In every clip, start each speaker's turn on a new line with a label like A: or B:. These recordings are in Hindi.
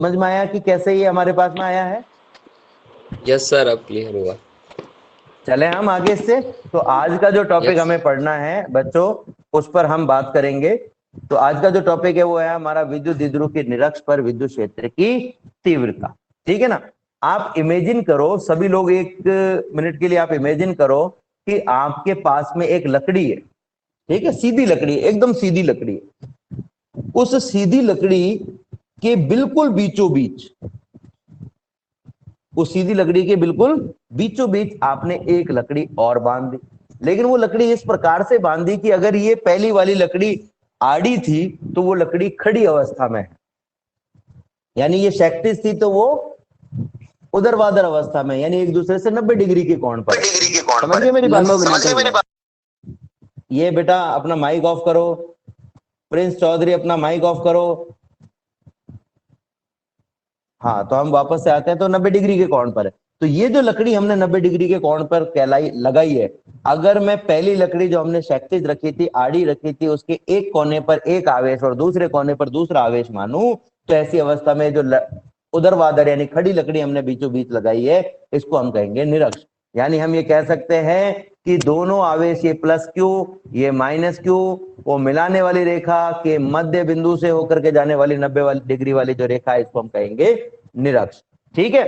A: समझ में आया कि कैसे ये हमारे पास में आया है?
B: यस सर, अब क्लियर हुआ।
A: चले हम आगे इससे। तो आज का जो टॉपिक
B: यस।
A: हमें पढ़ना है बच्चों, उस पर हम बात करेंगे। तो आज का जो टॉपिक है वो है हमारा विद्युत द्विध्रुव के निरक्ष पर विद्युत क्षेत्र की तीव्रता। ठीक है ना? आप इमेजिन करो, सभी लोग एक मिनट के लिए आप इमेजिन करो कि आपके पास में एक लकड़ी है। ठीक है, सीधी लकड़ी, एकदम सीधी लकड़ी है। उस सीधी लकड़ी के बिल्कुल बीचों बीच, उस सीधी लकड़ी के बिल्कुल बीचों बीच आपने एक लकड़ी और बांध दी। लेकिन वो लकड़ी इस प्रकार से बांधी कि अगर ये पहली वाली लकड़ी आड़ी थी तो वो लकड़ी खड़ी अवस्था में है, यानी ये क्षैतिज थी तो वो ऊर्ध्वाधर अवस्था में, यानी एक दूसरे से 90 डिग्री के कोण पर। समझ गए मेरी बात?
B: समझ गए मेरी बात।
A: ये बेटा अपना माइक ऑफ करो, प्रिंस चौधरी अपना माइक ऑफ करो। हाँ, तो हम वापस से आते हैं। तो 90 डिग्री के कोण पर है। तो ये जो लकड़ी हमने 90 डिग्री के कोण पर कहलाई लगाई है, अगर मैं पहली लकड़ी जो हमने क्षैतिज रखी थी, आड़ी रखी थी, उसके एक कोने पर एक आवेश और दूसरे कोने पर दूसरा आवेश मानूं, तो ऐसी अवस्था में जो ऊर्ध्वाधर यानी खड़ी लकड़ी हमने बीचों बीच लगाई है, इसको हम कहेंगे निरक्ष। यानी हम ये कह सकते हैं कि दोनों आवेश, ये प्लस क्यू ये माइनस क्यू, वो मिलाने वाली रेखा के मध्य बिंदु से होकर के जाने वाली 90 डिग्री वाली जो रेखा है, इसको हम कहेंगे निरक्ष। ठीक है?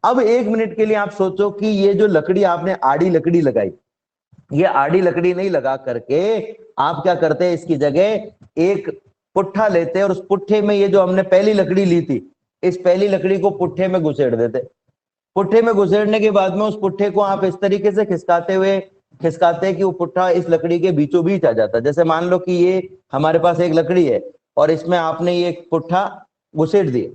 A: अब एक मिनट के लिए आप सोचो कि ये जो लकड़ी आपने आड़ी लकड़ी लगाई, ये आड़ी लकड़ी नहीं लगा करके आप क्या करते हैं, इसकी जगह एक पुट्ठा लेते हैं और उस पुट्ठे में ये जो हमने पहली लकड़ी ली थी, इस पहली लकड़ी को पुट्ठे में घुसेड़ देते। पुट्ठे में घुसेड़ने के बाद में उस पुट्ठे को आप इस तरीके से खिसकाते हैं कि वो पुट्ठा इस लकड़ी के बीचों बीच आ जाता है। जैसे मान लो कि ये हमारे पास एक लकड़ी है और इसमें आपने ये पुट्ठा घुसेड़ दिया,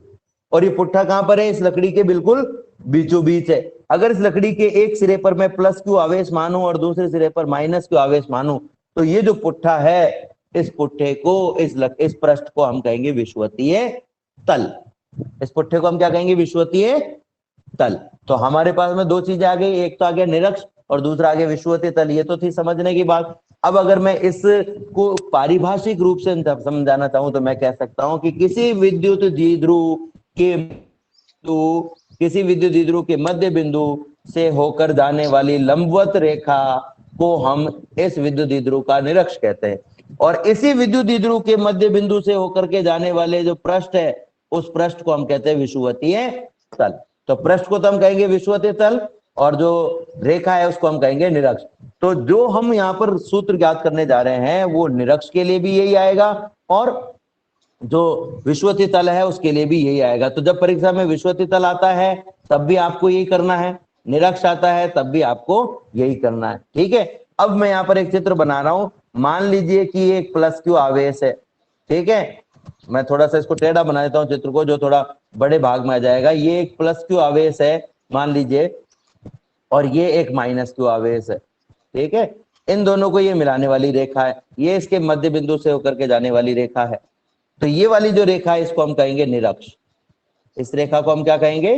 A: और ये पुट्ठा कहां पर है? इस लकड़ी के बिल्कुल बीचों बीच है। अगर इस लकड़ी के एक सिरे पर मैं प्लस क्यू आवेश मानूं और दूसरे सिरे पर माइनस क्यू आवेश मानूं, तो ये जो पुट्ठा है, इस पुट्ठे को, इस पृष्ठ को हम कहेंगे विषुवतीय तल। इस पुट्ठे को हम क्या कहेंगे? विषुवतीय तल। तो हमारे पास में दो चीजें आ गई, एक तो आ गया निरक्ष और दूसरा आ गया विषुवतीय तल। ये तो थी समझने की बात। अब अगर मैं इसको पारिभाषिक रूप से समझाना चाहूं तो मैं कह सकता हूं कि किसी विद्युत द्विध्रुव के मध्य बिंदु से होकर जाने वाली लंबवत रेखा को हम इस विद्युत द्विध्रुव का निरक्ष कहते हैं। और इसी विद्युत द्विध्रुव के मध्य बिंदु से होकर के जाने वाले जो पृष्ठ है, उस पृष्ठ को हम कहते हैं विषुवतीय तल। तो पृष्ठ को तो हम कहेंगे विषुवतीय तल और जो रेखा है उसको हम कहेंगे निरक्ष। तो जो हम यहाँ पर सूत्र ज्ञात करने जा रहे हैं वो निरक्ष के लिए भी यही आएगा और जो विषुवतीय तल है उसके लिए भी यही आएगा। तो जब परीक्षा में विषुवतीय तल आता है तब भी आपको यही करना है, निरक्ष आता है तब भी आपको यही करना है। ठीक है? अब मैं यहाँ पर एक चित्र बना रहा हूं। मान लीजिए कि एक प्लस क्यू आवेश है। ठीक है? मैं थोड़ा सा इसको टेढ़ा बना देता हूं चित्र को, जो थोड़ा बड़े भाग में आ जाएगा। ये एक प्लस क्यू आवेश है मान लीजिए, और ये एक माइनस क्यू आवेश है। ठीक है? इन दोनों को ये मिलाने वाली रेखा है, ये इसके मध्य बिंदु से होकर के जाने वाली रेखा है। तो ये वाली जो रेखा है इसको हम कहेंगे निरक्ष। इस रेखा को हम क्या कहेंगे?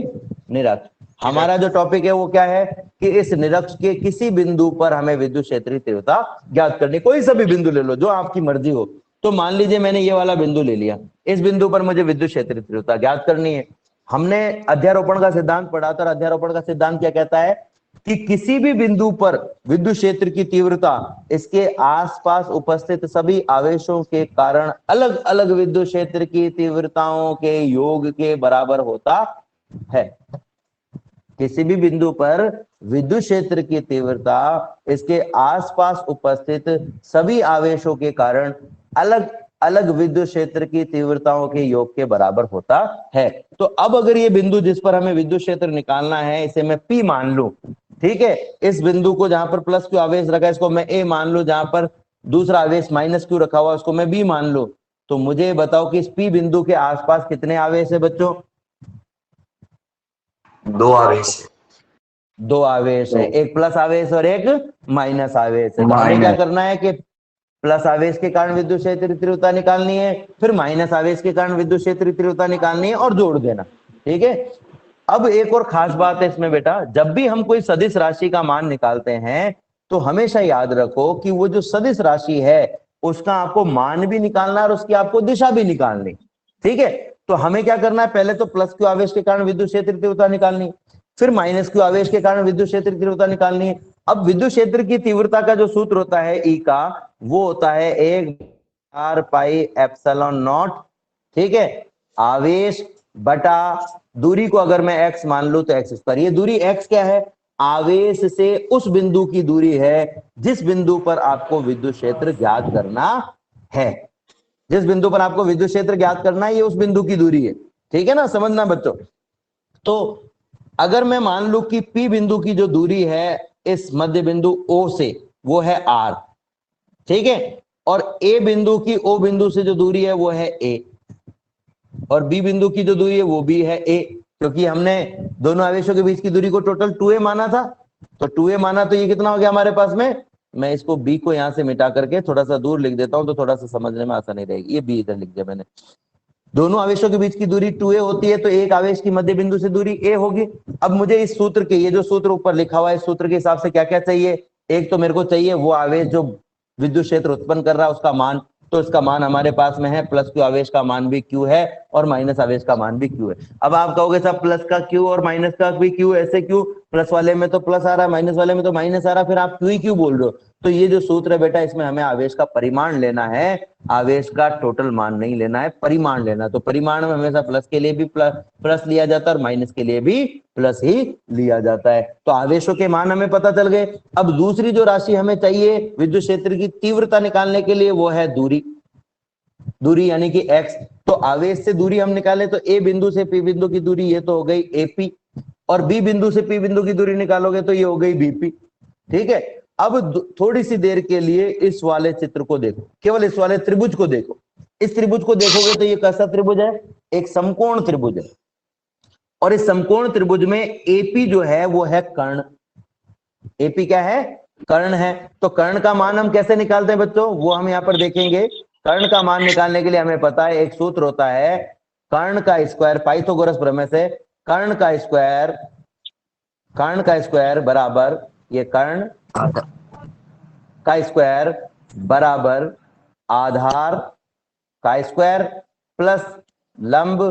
A: निरक्ष। हमारा जो टॉपिक है वो क्या है कि इस निरक्ष के किसी बिंदु पर हमें विद्युत क्षेत्रीय तीव्रता ज्ञात करनी। कोई सा भी बिंदु ले लो जो आपकी मर्जी हो। तो मान लीजिए मैंने ये वाला बिंदु ले लिया, इस बिंदु पर मुझे विद्युत क्षेत्रीय तीव्रता ज्ञात करनी है। हमने अध्यारोपण का सिद्धांत पढ़ा था, अध्यारोपण का सिद्धांत क्या कहता है कि किसी भी बिंदु पर विद्युत क्षेत्र की तीव्रता इसके आसपास उपस्थित सभी आवेशों के कारण अलग अलग विद्युत क्षेत्र की तीव्रताओं के योग के बराबर होता है। किसी भी बिंदु पर विद्युत क्षेत्र की तीव्रता इसके आसपास उपस्थित सभी आवेशों के कारण अलग अलग विद्युत क्षेत्र की तीव्रताओं के योग के बराबर होता है। तो अब अगर ये बिंदु जिस पर हमें विद्युत क्षेत्र निकालना है, इसे मैं P मान लूं। ठीक है? इस बिंदु को जहां पर प्लस क्यू आवेश रखा है इसको मैं A मान लूं, जहां पर दूसरा आवेश माइनस क्यू रखा हुआ उसको मैं B मान लूं। तो मुझे बताओ कि इस P बिंदु के आसपास कितने आवेश है बच्चों?
B: दो आवेश है।
A: दो आवेश है, एक प्लस आवेश और एक माइनस आवेश है। तो हमें क्या करना है कि प्लस आवेश के कारण विद्युत क्षेत्र तीव्रता निकालनी है, फिर माइनस आवेश के कारण विद्युत क्षेत्र तीव्रता निकालनी है और जोड़ देना। ठीक है? अब एक और खास बात है इसमें बेटा, जब भी हम कोई सदिश राशि का मान निकालते हैं तो हमेशा याद रखो कि वो जो सदिश राशि है उसका आपको मान भी निकालना और उसकी आपको दिशा भी निकालनी। ठीक है? तो हमें क्या करना है, पहले तो प्लस क्यू आवेश के कारण विद्युत क्षेत्र तीव्रता निकालनी है, फिर माइनस क्यू आवेश के कारण विद्युत क्षेत्र तीव्रता निकालनी है। अब विद्युत क्षेत्र की तीव्रता का जो सूत्र होता है ई का, वो होता है 1 पाई एप्सिलॉन नॉट, ठीक है, आवेश बटा दूरी को अगर मैं x मान लूं तो x पर, ये दूरी x क्या है, आवेश से उस बिंदु की दूरी है जिस बिंदु पर आपको विद्युत क्षेत्र ज्ञात करना है। जिस बिंदु पर आपको विद्युत क्षेत्र ज्ञात करना है, ये उस बिंदु की दूरी है, ठीक है ना, समझना बच्चों। तो अगर मैं मान लूं कि P बिंदु की जो दूरी है इस मध्य बिंदु O से, वो है R, ठीक है, और A बिंदु की O बिंदु से जो दूरी है वो है A, और B बिंदु की जो दूरी है वो भी है A, क्योंकि हमने दोनों आवेशों के बीच की दूरी को टोटल 2a माना था, तो 2a माना, तो ये कितना हो गया हमारे पास में, मैं इसको B को यहां से मिटा करके थोड़ा सा दूर लिख देता हूं तो थोड़ा सा समझने में आसानी रहेगी। ये B इधर लिख दिया मैंने। दोनों आवेशों के बीच की दूरी 2a होती है, तो एक आवेश की मध्य बिंदु से दूरी a होगी। अब मुझे इस सूत्र के, ये जो सूत्र ऊपर लिखा हुआ है, इस सूत्र के हिसाब से क्या क्या चाहिए, एक तो मेरे को चाहिए वो आवेश जो विद्युत क्षेत्र उत्पन्न कर रहा है उसका मान, तो इसका मान हमारे पास में है, प्लस क्यू आवेश का मान भी क्यू है और माइनस आवेश का मान भी क्यू है। अब आप कहोगे साहब प्लस का क्यू और माइनस का भी क्यू, ऐसे क्यू, प्लस वाले में तो प्लस आ रहा है, माइनस वाले में तो माइनस आ रहा है, फिर आप क्यू ही क्यों बोल रहे हो। तो ये जो सूत्र है बेटा, इसमें हमें आवेश का परिमाण लेना है, आवेश का टोटल मान नहीं लेना है, परिमाण लेना है। तो परिमाण में हमेशा प्लस के लिए भी प्लस लिया जाता है और माइनस के लिए भी प्लस ही लिया जाता है। तो आवेशों के मान हमें पता चल गए। अब दूसरी जो राशि हमें चाहिए विद्युत क्षेत्र की तीव्रता निकालने के लिए, वो है दूरी, दूरी यानी कि x। तो आवेश से दूरी हम निकाले तो a बिंदु से p बिंदु की दूरी, ये तो हो गई AP, और b बिंदु से p बिंदु की दूरी निकालोगे तो ये हो गई BP, ठीक है। अब थोड़ी सी देर के लिए इस वाले चित्र को देखो, केवल इस वाले त्रिभुज को देखो। इस त्रिभुज को देखोगे तो ये कैसा त्रिभुज है, एक समकोण त्रिभुज है, और इस समकोण त्रिभुज में AP जो है वो है कर्ण। AP क्या है, कर्ण है। तो कर्ण का मान हम कैसे निकालते हैं बच्चों, वो हम यहाँ पर देखेंगे। कर्ण का मान निकालने के लिए हमें पता है, एक सूत्र होता है कर्ण का स्क्वायर, पाइथागोरस प्रमेय से, कर्ण का स्क्वायर बराबर, ये कर्ण का स्क्वायर बराबर आधार का स्क्वायर प्लस लंब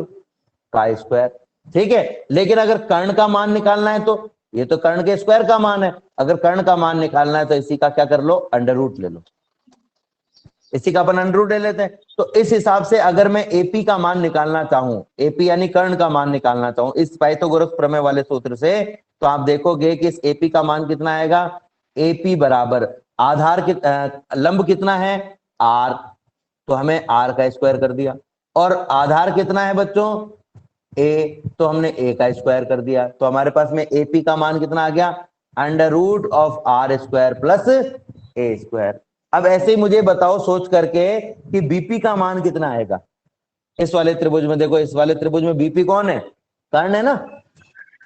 A: का स्क्वायर, ठीक है। लेकिन अगर कर्ण का मान निकालना है तो ये तो कर्ण के स्क्वायर का मान है, अगर कर्ण का मान निकालना है तो इसी का क्या कर लो, अंडर रूट ले लो, इसी का अपन अंडर रूट ले लेते हैं। तो इस हिसाब से अगर मैं AP का मान निकालना चाहूं, AP यानी कर्ण का मान निकालना चाहूं इस पाइथागोरस प्रमेय वाले सूत्र से, तो आप देखोगे कि इस AP का मान कितना आएगा, AP बराबर आधार लंब कितना है R, तो हमें R का स्क्वायर कर दिया, और आधार कितना है बच्चों A, तो हमने A का स्क्वायर कर दिया। तो हमारे पास में AP का मान कितना आ गया, under root of R square plus A square. अब ऐसे ही मुझे बताओ सोच करके कि BP का मान कितना आएगा इस वाले त्रिभुज में। देखो इस वाले त्रिभुज में BP कौन है, कर्ण है ना,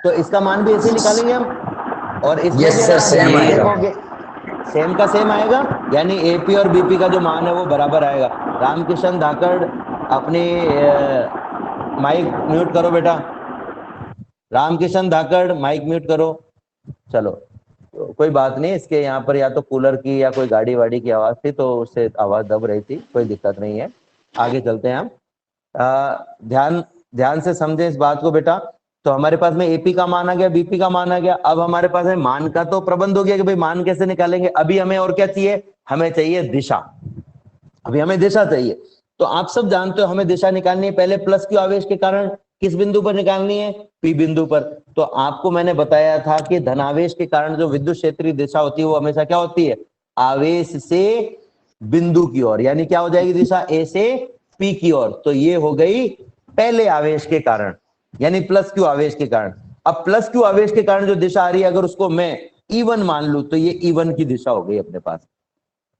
A: तो इसका मान भी ऐसे निकालेंगे हम, और इसमें
B: Yes, sir, same आएगा।
A: देखोगे सेम का सेम आएगा, यानी AP और BP का जो मान है वो बराबर आएगा। रामकिशन धाकड़ अपनी माइक म्यूट करो बेटा, रामकिशन धाकड़ माइक म्यूट करो। चलो तो कोई बात नहीं, इसके यहाँ पर या तो कूलर की या कोई गाड़ी वाड़ी की आवाज थी तो उससे आवाज दब रही थी, कोई दिक्कत नहीं है। आगे चलते हैं हम, ध्यान से समझे इस बात को बेटा। तो हमारे पास में AP का मान आ गया, BP का मान आ गया। अब हमारे पास में मान का तो प्रबंध हो गया कि भाई मान कैसे निकालेंगे। अभी हमें और क्या चाहिए, हमें चाहिए दिशा। अभी हमें दिशा चाहिए। तो आप सब जानते हो हमें दिशा निकालनी है, पहले प्लस क्यू आवेश के कारण किस बिंदु पर निकालनी है, P बिंदु पर। तो आपको मैंने बताया था कि धनावेश के कारण जो विद्युत क्षेत्रीय दिशा होती है वो हमेशा क्या होती है, आवेश से बिंदु की ओर, यानी क्या हो जाएगी दिशा, A से P की ओर। तो ये हो गई पहले आवेश के कारण, यानी प्लस क्यू आवेश के कारण। अब प्लस क्यू आवेश के कारण जो दिशा आ रही है, अगर उसको मैं E1 मान लू तो ये E1 की दिशा हो गई अपने पास,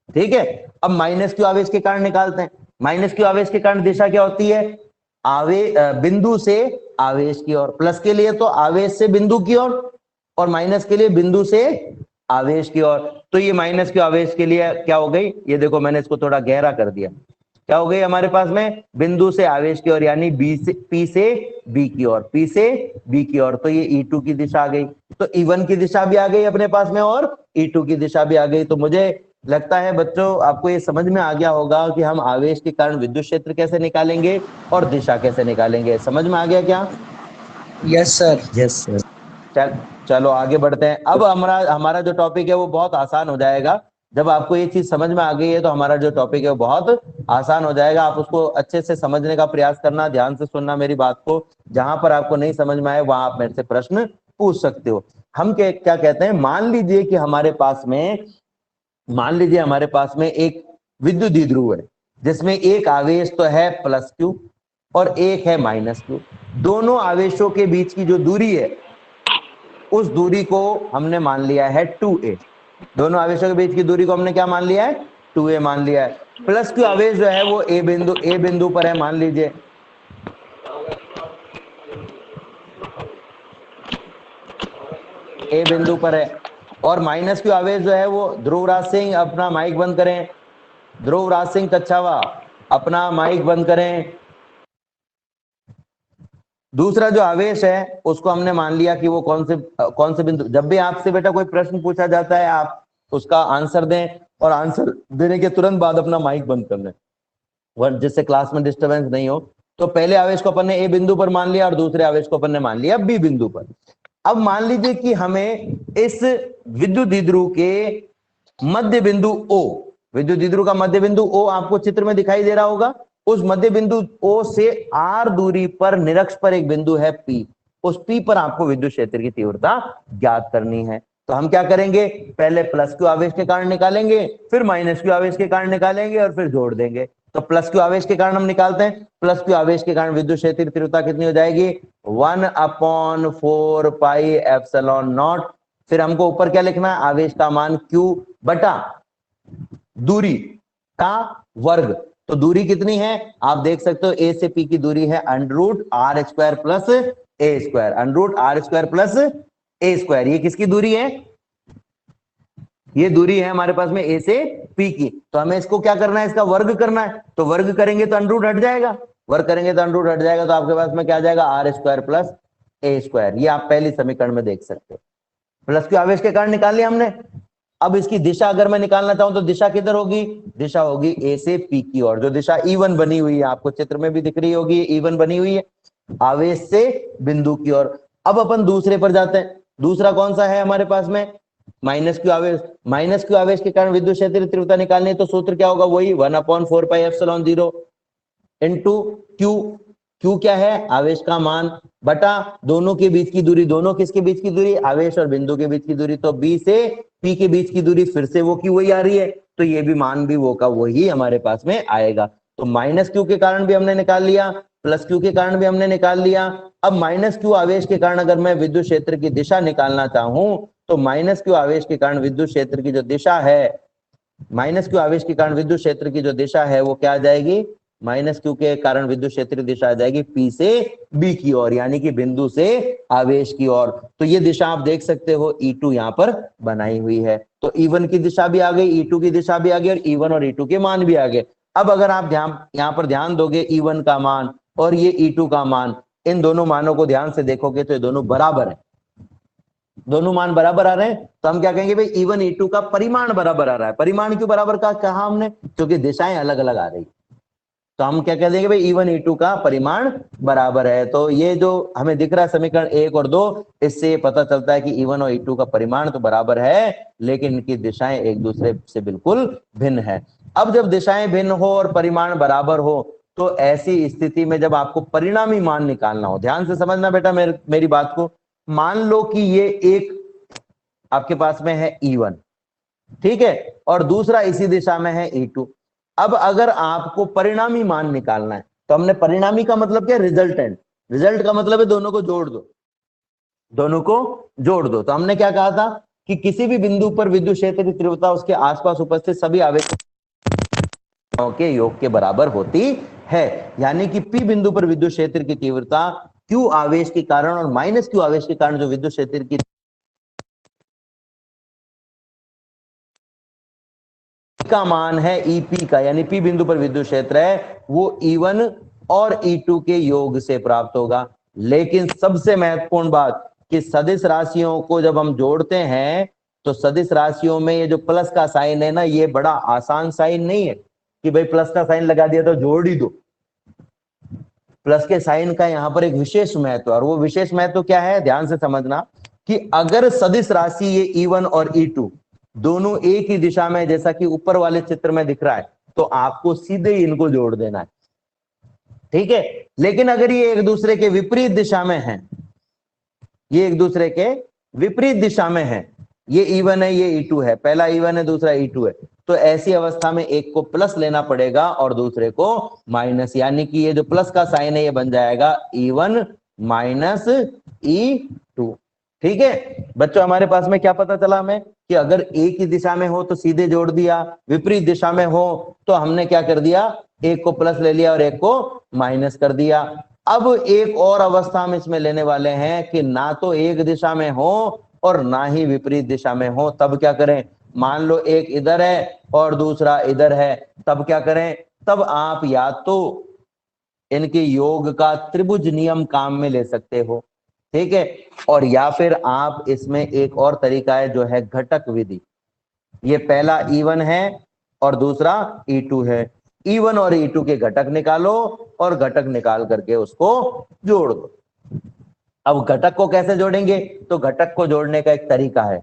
A: ठीक है। अब माइनस क्यू आवेश के कारण निकालते हैं। माइनस क्यू आवेश के कारण दिशा क्या होती है, बिंदु से आवेश की ओर। प्लस के लिए तो आवेश से बिंदु की ओर, और माइनस के लिए बिंदु से आवेश की ओर। तो ये माइनस क्यू आवेश के लिए क्या हो गई, ये देखो मैंने इसको थोड़ा गहरा कर दिया, क्या हो गई हमारे पास में बिंदु से आवेश की ओर, यानी P से B की ओर, P से B की ओर। तो ये E2 की दिशा आ गई, तो E1 की दिशा भी आ गई अपने पास में और E2 की दिशा भी आ गई। तो मुझे लगता है बच्चों आपको ये समझ में आ गया होगा कि हम आवेश के कारण विद्युत क्षेत्र कैसे निकालेंगे और दिशा कैसे निकालेंगे। समझ में आ गया क्या?
C: Yes sir.
B: Yes sir.
A: चलो आगे बढ़ते हैं। अब हमारा हमारा जो टॉपिक है वो बहुत आसान हो जाएगा। जब आपको ये चीज समझ में आ गई है तो हमारा जो टॉपिक है वो बहुत आसान हो जाएगा। आप उसको अच्छे से समझने का प्रयास करना, ध्यान से सुनना मेरी बात को। जहां पर आपको नहीं समझ में आए वहां आप मेरे से प्रश्न पूछ सकते हो। हम क्या कहते हैं, मान लीजिए कि हमारे पास में एक विद्युत द्विध्रुव है जिसमें एक आवेश तो है प्लस क्यू और एक है माइनस क्यू। दोनों आवेशों के बीच की जो दूरी है उस दूरी को हमने मान लिया है 2a। दोनों आवेशों के बीच की दूरी को हमने क्या मान लिया है? 2a मान लिया है। प्लस क्यू आवेश जो है वो ए बिंदु पर है, मान लीजिए। ए बिंदु पर है। और माइनस क्यू आवेश जो है वो, ध्रुवराज सिंह अपना माइक बंद करें, ध्रुवराज सिंह कच्छावा अपना माइक बंद करें। दूसरा जो आवेश है उसको हमने मान लिया कि वो कौन से बिंदु। जब भी आपसे बेटा कोई प्रश्न पूछा जाता है आप उसका आंसर दें और आंसर देने के तुरंत बाद अपना माइक बंद कर लें, जिससे क्लास में डिस्टरबेंस नहीं हो। तो पहले आवेश को अपन ने ए बिंदु पर मान लिया और दूसरे आवेश को अपन ने मान लिया बी बिंदु पर। अब मान लीजिए कि हमें इस विद्युत द्विध्रुव के मध्य बिंदु O, विद्युत द्विध्रुव का मध्य बिंदु O आपको चित्र में दिखाई दे रहा होगा। उस मध्य बिंदु O से r दूरी पर निरक्ष पर एक बिंदु है P। उस P पर आपको विद्युत क्षेत्र की तीव्रता ज्ञात करनी है। तो हम क्या करेंगे, पहले प्लस क्यू आवेश के कारण निकालेंगे, फिर माइनस क्यू आवेश के कारण निकालेंगे और फिर जोड़ देंगे। तो प्लस क्यू आवेश के कारण हम निकालते हैं। प्लस क्यू आवेश के कारण विद्युत क्षेत्र की तीव्रता कितनी हो जाएगी? 1/4 पाई एप्सिलॉन नॉट। फिर हमको ऊपर क्या लिखना है, आवेश का मान Q बटा दूरी का वर्ग। तो दूरी कितनी है आप देख सकते हो, ए से पी की दूरी है √r² plus a square, √r² plus a square. ये किसकी दूरी है? ये दूरी है हमारे पास में ए से पी की। तो हमें इसको क्या करना है, इसका वर्ग करना है। तो वर्ग करेंगे तो अंडर रूट हट जाएगा, वर्ग करेंगे तो अंडर रूट हट जाएगा। तो आपके पास में क्या आ जाएगा, r² प्लस a स्क्वायर। ये आप पहली समीकरण में देख सकते हो। प्लस क्यू आवेश के कारण निकाल लिया हमने। अब इसकी दिशा अगर मैं निकालना चाहूं तो दिशा किधर होगी? दिशा होगी ए से पी की ओर। जो दिशा E1 बनी हुई है, आपको चित्र में भी दिख रही होगी, E1 बनी हुई है आवेश से बिंदु की ओर। अब अपन दूसरे पर जाते हैं। दूसरा कौन सा है हमारे पास में? माइनस क्यू आवेश। माइनस क्यू आवेश के कारण विद्युत क्षेत्र की तीव्रता निकालनी है तो सूत्र क्या होगा? वही 1/4 pi epsilon 0 into Q. Q क्या है? आवेश का मान बटा दोनों के बीच की दूरी। दोनों किसके बीच की दूरी? आवेश और बिंदु के बीच की दूरी। तो बी से पी के बीच की दूरी फिर से वो की वही आ रही है, तो ये भी मान भी वो का वही हमारे पास में आएगा। तो माइनस क्यू के कारण भी हमने निकाल लिया, प्लस क्यू के कारण भी हमने निकाल लिया। अब माइनस क्यू आवेश के कारण अगर मैं विद्युत क्षेत्र की दिशा निकालना चाहूं तो माइनस क्यू आवेश के कारण विद्युत क्षेत्र की जो दिशा है, माइनस क्यू आवेश के कारण विद्युत क्षेत्र की जो दिशा है वो क्या आ जाएगी? माइनस क्यू के कारण विद्युत क्षेत्र की दिशा आ जाएगी पी से बी की ओर, यानी कि बिंदु से आवेश की ओर। तो ये दिशा आप देख सकते हो E2 यहाँ पर बनाई हुई है। तो E1 की दिशा भी आ गई, E2 की दिशा भी आ गई और E1 और E2 के मान भी आ गए। अब अगर आप यहाँ पर ध्यान दोगे, E1 का मान और ये E2 का मान, इन दोनों मानों को ध्यान से देखोगे तो ये दोनों बराबर है, दोनों मान बराबर आ रहे हैं। तो हम क्या कहेंगे भाई, E1 E2 का परिमाण बराबर आ रहा है। परिमाण क्यों बराबर का कहा हमने? क्योंकि दिशाएं अलग अलग आ रही। तो हम क्या कह देंगे भाई, E1 E2 का परिमाण बराबर है। तो ये जो हमें दिख रहा है समीकरण 1 और 2, इससे पता चलता है कि E1 और E2 का परिमाण तो बराबर है, लेकिन इनकी दिशाएं एक दूसरे से बिल्कुल भिन्न है। अब जब दिशाएं भिन्न हो और परिमाण बराबर हो तो ऐसी स्थिति में जब आपको परिणामी मान निकालना हो, ध्यान से समझना बेटा मेरी बात को। मान लो कि ये एक आपके पास में है E1, ठीक है, और दूसरा इसी दिशा में है E2। अब अगर आपको परिणामी मान निकालना है तो हमने, परिणामी का मतलब क्या? रिजल्टेंट। रिजल्ट का मतलब है दोनों को जोड़ दो, दोनों को जोड़ दो। तो हमने क्या कहा था कि किसी भी बिंदु पर विद्युत क्षेत्र की तीव्रता उसके आसपास उपस्थित सभी आवेशों के योग के बराबर होती है। यानी कि P बिंदु पर विद्युत क्षेत्र की तीव्रता Q आवेश के कारण और माइनस Q आवेश के कारण जो विद्युत क्षेत्र की का मान है EP का, यानी P बिंदु पर विद्युत क्षेत्र है, वो E1 और E2 के योग से प्राप्त होगा। लेकिन सबसे महत्वपूर्ण बात कि सदिश राशियों को जब हम जोड़ते हैं तो सदिश राशियों में ये जो प्लस का साइन है ना, ये बड़ा आसान साइन नहीं है कि भाई प्लस का साइन लगा दिया तो जोड़ ही दो। प्लस के साइन का यहाँ पर एक विशेष महत्व, और वो विशेष महत्व क्या है, ध्यान से समझना कि अगर सदिश राशि ये E1 और E2 दोनों एक ही दिशा में, जैसा कि ऊपर वाले चित्र में दिख रहा है, तो आपको सीधे इनको जोड़ देना है, ठीक है। लेकिन अगर ये एक दूसरे के विपरीत दिशा में है, ये एक दूसरे के विपरीत दिशा में है, ये E1 है, ये E2 है, पहला E1 है, दूसरा E2 है, तो ऐसी अवस्था में एक को प्लस लेना पड़ेगा और दूसरे को माइनस, यानी कि ये जो प्लस का साइन है ये बन जाएगा E1 माइनस E2, ठीक है। बच्चों हमारे पास में क्या पता चला हमें कि अगर एक ही दिशा में हो तो सीधे जोड़ दिया, विपरीत दिशा में हो तो हमने क्या कर दिया, एक को प्लस ले लिया और एक को माइनस कर दिया। अब एक और अवस्था हम इसमें लेने वाले हैं कि ना तो एक दिशा में हो और ना ही विपरीत दिशा में हो, तब क्या करें, मान लो एक इधर है और दूसरा इधर है, तब क्या करें, तब आप या तो इनके योग का त्रिभुज नियम काम में ले सकते हो, ठीक है, और या फिर आप इसमें एक और तरीका है जो है घटक विधि। ये पहला E1 है और दूसरा E2 है, E1 और E2 के घटक निकालो और घटक निकाल करके उसको जोड़ दो। अब घटक को कैसे जोड़ेंगे, तो घटक को जोड़ने का एक तरीका है,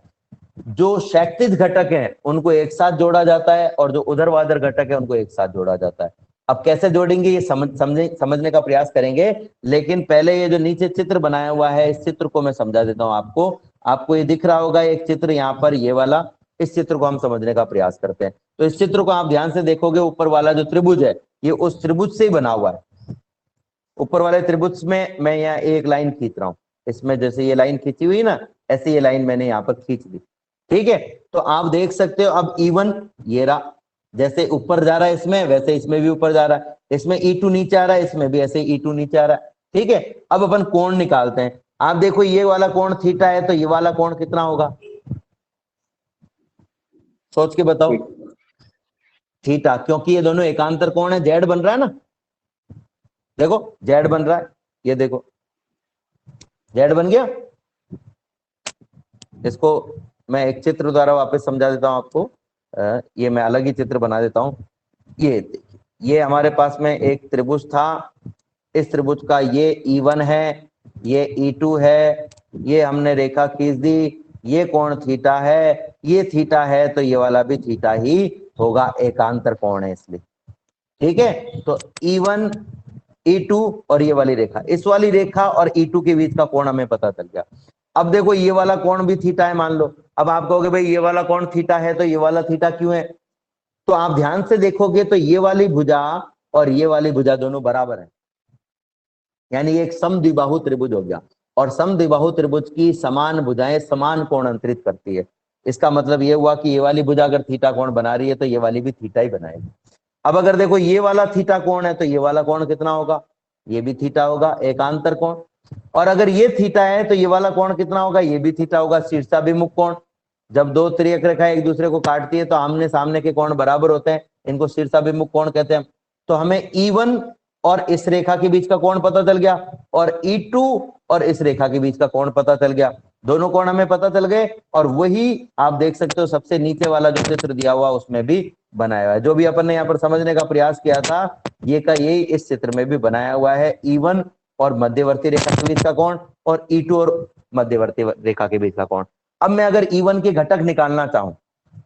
A: जो क्षैतिज घटक है उनको एक साथ जोड़ा जाता है और जो ऊर्ध्वाधर घटक है उनको एक साथ जोड़ा जाता है। अब कैसे जोड़ेंगे ये समझने का प्रयास करेंगे, लेकिन पहले ये जो नीचे चित्र बनाया हुआ है इस चित्र को मैं समझा देता हूं आपको। आपको ये दिख रहा होगा एक चित्र यहाँ पर, ये वाला, इस चित्र को हम समझने का प्रयास करते हैं। तो इस चित्र को आप ध्यान से देखोगे, ऊपर वाला जो त्रिभुज है ये उस त्रिभुज से ही बना हुआ है। ऊपर वाले त्रिभुज में मैं यहाँ एक लाइन खींच रहा हूँ, इसमें जैसे ये लाइन खींची हुई ना, ऐसे ये लाइन मैंने यहाँ पर खींच दी, ठीक है। तो आप देख सकते हो अब E1 ये रहा, जैसे ऊपर जा रहा है इसमें वैसे इसमें भी ऊपर जा रहा है, इसमें E2 नीचे आ रहा है, इसमें भी ऐसे E2 नीचे आ रहा है, ठीक है। अब अपन कोण निकालते हैं। आप देखो ये वाला कोण थीटा है, तो ये वाला कोण कितना होगा, सोच के बताओ। थीटा, क्योंकि ये दोनों एकांतर कोण है, जेड बन रहा है ना, देखो जेड बन रहा है, ये देखो जेड बन गया। इसको मैं एक चित्र द्वारा वापस समझा देता हूं आपको, ये मैं अलग ही चित्र बना देता हूं। ये देखिए, ये हमारे पास में एक त्रिभुज था, इस त्रिभुज का ये E1 है, ये E2 है, ये हमने रेखा खींच दी, ये कोण थीटा है, ये थीटा है, तो ये वाला भी थीटा ही होगा, एकांतर कोण है इसलिए, ठीक है। तो E1 E2 और ये वाली रेखा, इस वाली रेखा और E2 के बीच का कोण हमें पता चल गया। अब देखो ये वाला कोण भी थीटा है मान लो। अब आप कहोगे भाई ये वाला कोण थीटा है तो ये वाला थीटा क्यों है, तो आप ध्यान से देखोगे तो ये वाली भुजा और ये वाली भुजा दोनों बराबर है, यानी एक समद्विबाहु त्रिभुज हो गया, और समद्विबाहु त्रिभुज की समान भुजाएं समान कोण अंतरित करती है। इसका मतलब ये हुआ कि ये वाली भुजा अगर थीटा कोण बना रही है तो ये वाली भी थीटा ही बनाएगी। अब अगर देखो ये वाला थीटा कोण है तो ये वाला कोण कितना होगा, ये भी थीटा होगा, एकांतर कोण। और अगर ये थीटा है तो ये वाला कोण कितना होगा, ये भी थीटा होगा, शीर्षाभिमुख कोण। जब दो तिर्यक रेखाएं एक दूसरे को काटती है तो आमने सामने के कोण बराबर होते हैं, इनको शीर्षाभिमुख कोण कहते हैं। तो हमें E1 और इस रेखा के बीच का कोण पता चल गया, और E2 और इस रेखा के बीच का कोण पता चल गया, दोनों कोण हमें पता चल गए। और वही आप देख सकते हो सबसे नीचे वाला जो चित्र दिया हुआ उसमें भी बनाया हुआ है, जो भी अपन ने यहाँ पर समझने का प्रयास किया था ये का यही इस चित्र में भी बनाया हुआ है, E1 और मध्यवर्ती रेखा के बीच का कोण और E2 और मध्यवर्ती रेखा के बीच का कोण। अब मैं अगर E1 के घटक निकालना चाहूं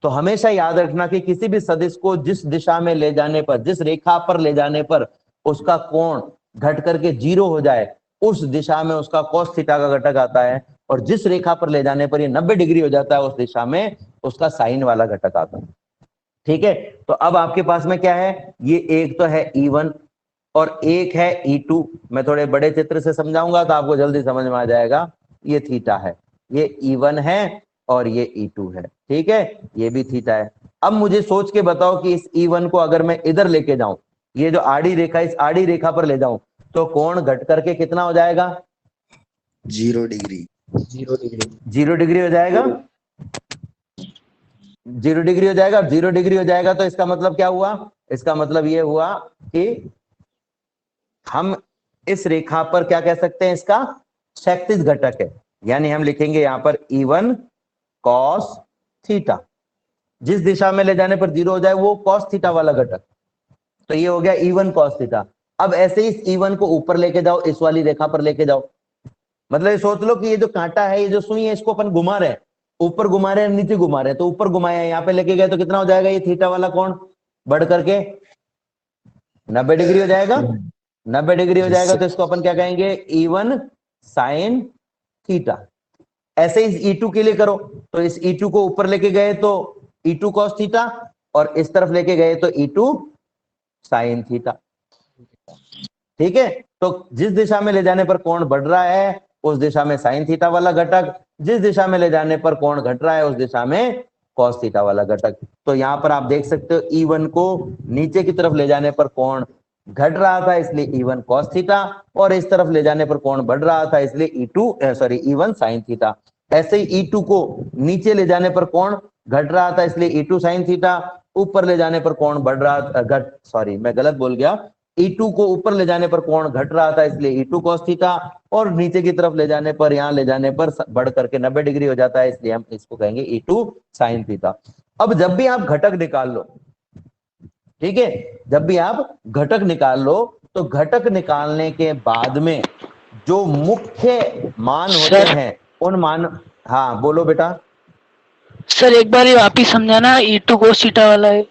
A: तो हमेशा याद रखना कि किसी भी सदिश को जिस दिशा में ले जाने पर, जिस रेखा पर ले जाने पर उसका कोण घट करके 0 हो जाए, उस दिशा में उसका cos थीटा का घटक आता है, और जिस रेखा पर ले जाने पर ये 90 डिग्री हो जाता है उस दिशा में उसका साइन वाला घटक आता है, ठीक है। तो अब आपके पास में क्या है, ये एक तो है E1 और एक है E2। मैं थोड़े बड़े चित्र से समझाऊंगा तो आपको जल्दी समझ में आ जाएगा। ये थीटा है, ये E1 है और ये E2 है, ठीक है, ये भी थीटा है। अब मुझे सोच के बताओ कि इस E1 को अगर मैं इधर लेके जाऊं, ये जो आड़ी रेखा, इस आड़ी रेखा पर ले जाऊं तो कोण घट करके कितना हो जाएगा,
C: 0 डिग्री।
B: 0 डिग्री।
A: 0 डिग्री हो जाएगा, 0 डिग्री हो जाएगा। 0 डिग्री हो जाएगा तो इसका मतलब क्या हुआ, इसका मतलब ये हुआ कि हम इस रेखा पर क्या कह सकते हैं, इसका क्षैतिज घटक है, यानी हम लिखेंगे यहां पर E1 cos थीटा। जिस दिशा में ले जाने पर 0 हो जाए वो कॉस थीटा वाला घटक, तो ये हो गया E1 कॉस थीटा। अब ऐसे ही E1 को ऊपर लेके जाओ, इस वाली रेखा पर लेके जाओ। मतलब ये सोच लो कि ये जो कांटा है, ये जो सुई है, इसको अपन घुमा रहे हैं, ऊपर घुमा रहे हैं, नीचे घुमा रहे हैं। तो ऊपर घुमाया, यहाँ पे लेके गए तो कितना हो जाएगा, ये थीटा वाला कोण बढ़ करके 90 डिग्री हो जाएगा। 90 डिग्री हो जाएगा तो इसको अपन क्या कहेंगे, E1 साइन थीटा। ऐसे ही E2 के लिए करो, तो इस E2 को ऊपर लेके गए तो E2 कॉस थीटा, और इस तरफ लेके गए तो E2 साइन थीटा। ठीक है, तो जिस दिशा में ले जाने पर कोण बढ़ रहा है उस दिशा में साइन थीटा वाला घटक, जिस दिशा में ले जाने पर कोण घट रहा है उस दिशा में कॉस थीटा वाला घटक। तो यहां पर आप देख सकते हो E1 को नीचे की तरफ ले जाने पर कोण घट रहा था, इसलिए E1 कॉस थीटा, और इस तरफ ले जाने पर कोण बढ़ रहा था, इसलिए E1 साइन थीटा। ऐसे ही E2 को नीचे ले जाने पर कोण घट रहा था, इसलिए E2 साइन थीटा। ऊपर ले जाने पर कोण बढ़ रहा मैं गलत बोल गया, E2 को ऊपर ले जाने पर कोण घट रहा था, इसलिए E2 cos थीटा, और नीचे की तरफ ले जाने पर, यहां ले जाने पर बढ़ करके 90 डिग्री हो जाता है, इसलिए हम इसको कहेंगे E2 साइन थीटा। अब जब भी आप घटक निकाल लो, ठीक है, जब भी आप घटक निकाल लो, तो घटक निकालने के बाद में जो मुख्य मान होते हैं उन मान, हाँ बोलो बेटा।
D: सर एक बार ये वापिस समझाना, E2 cos थीटा वाला है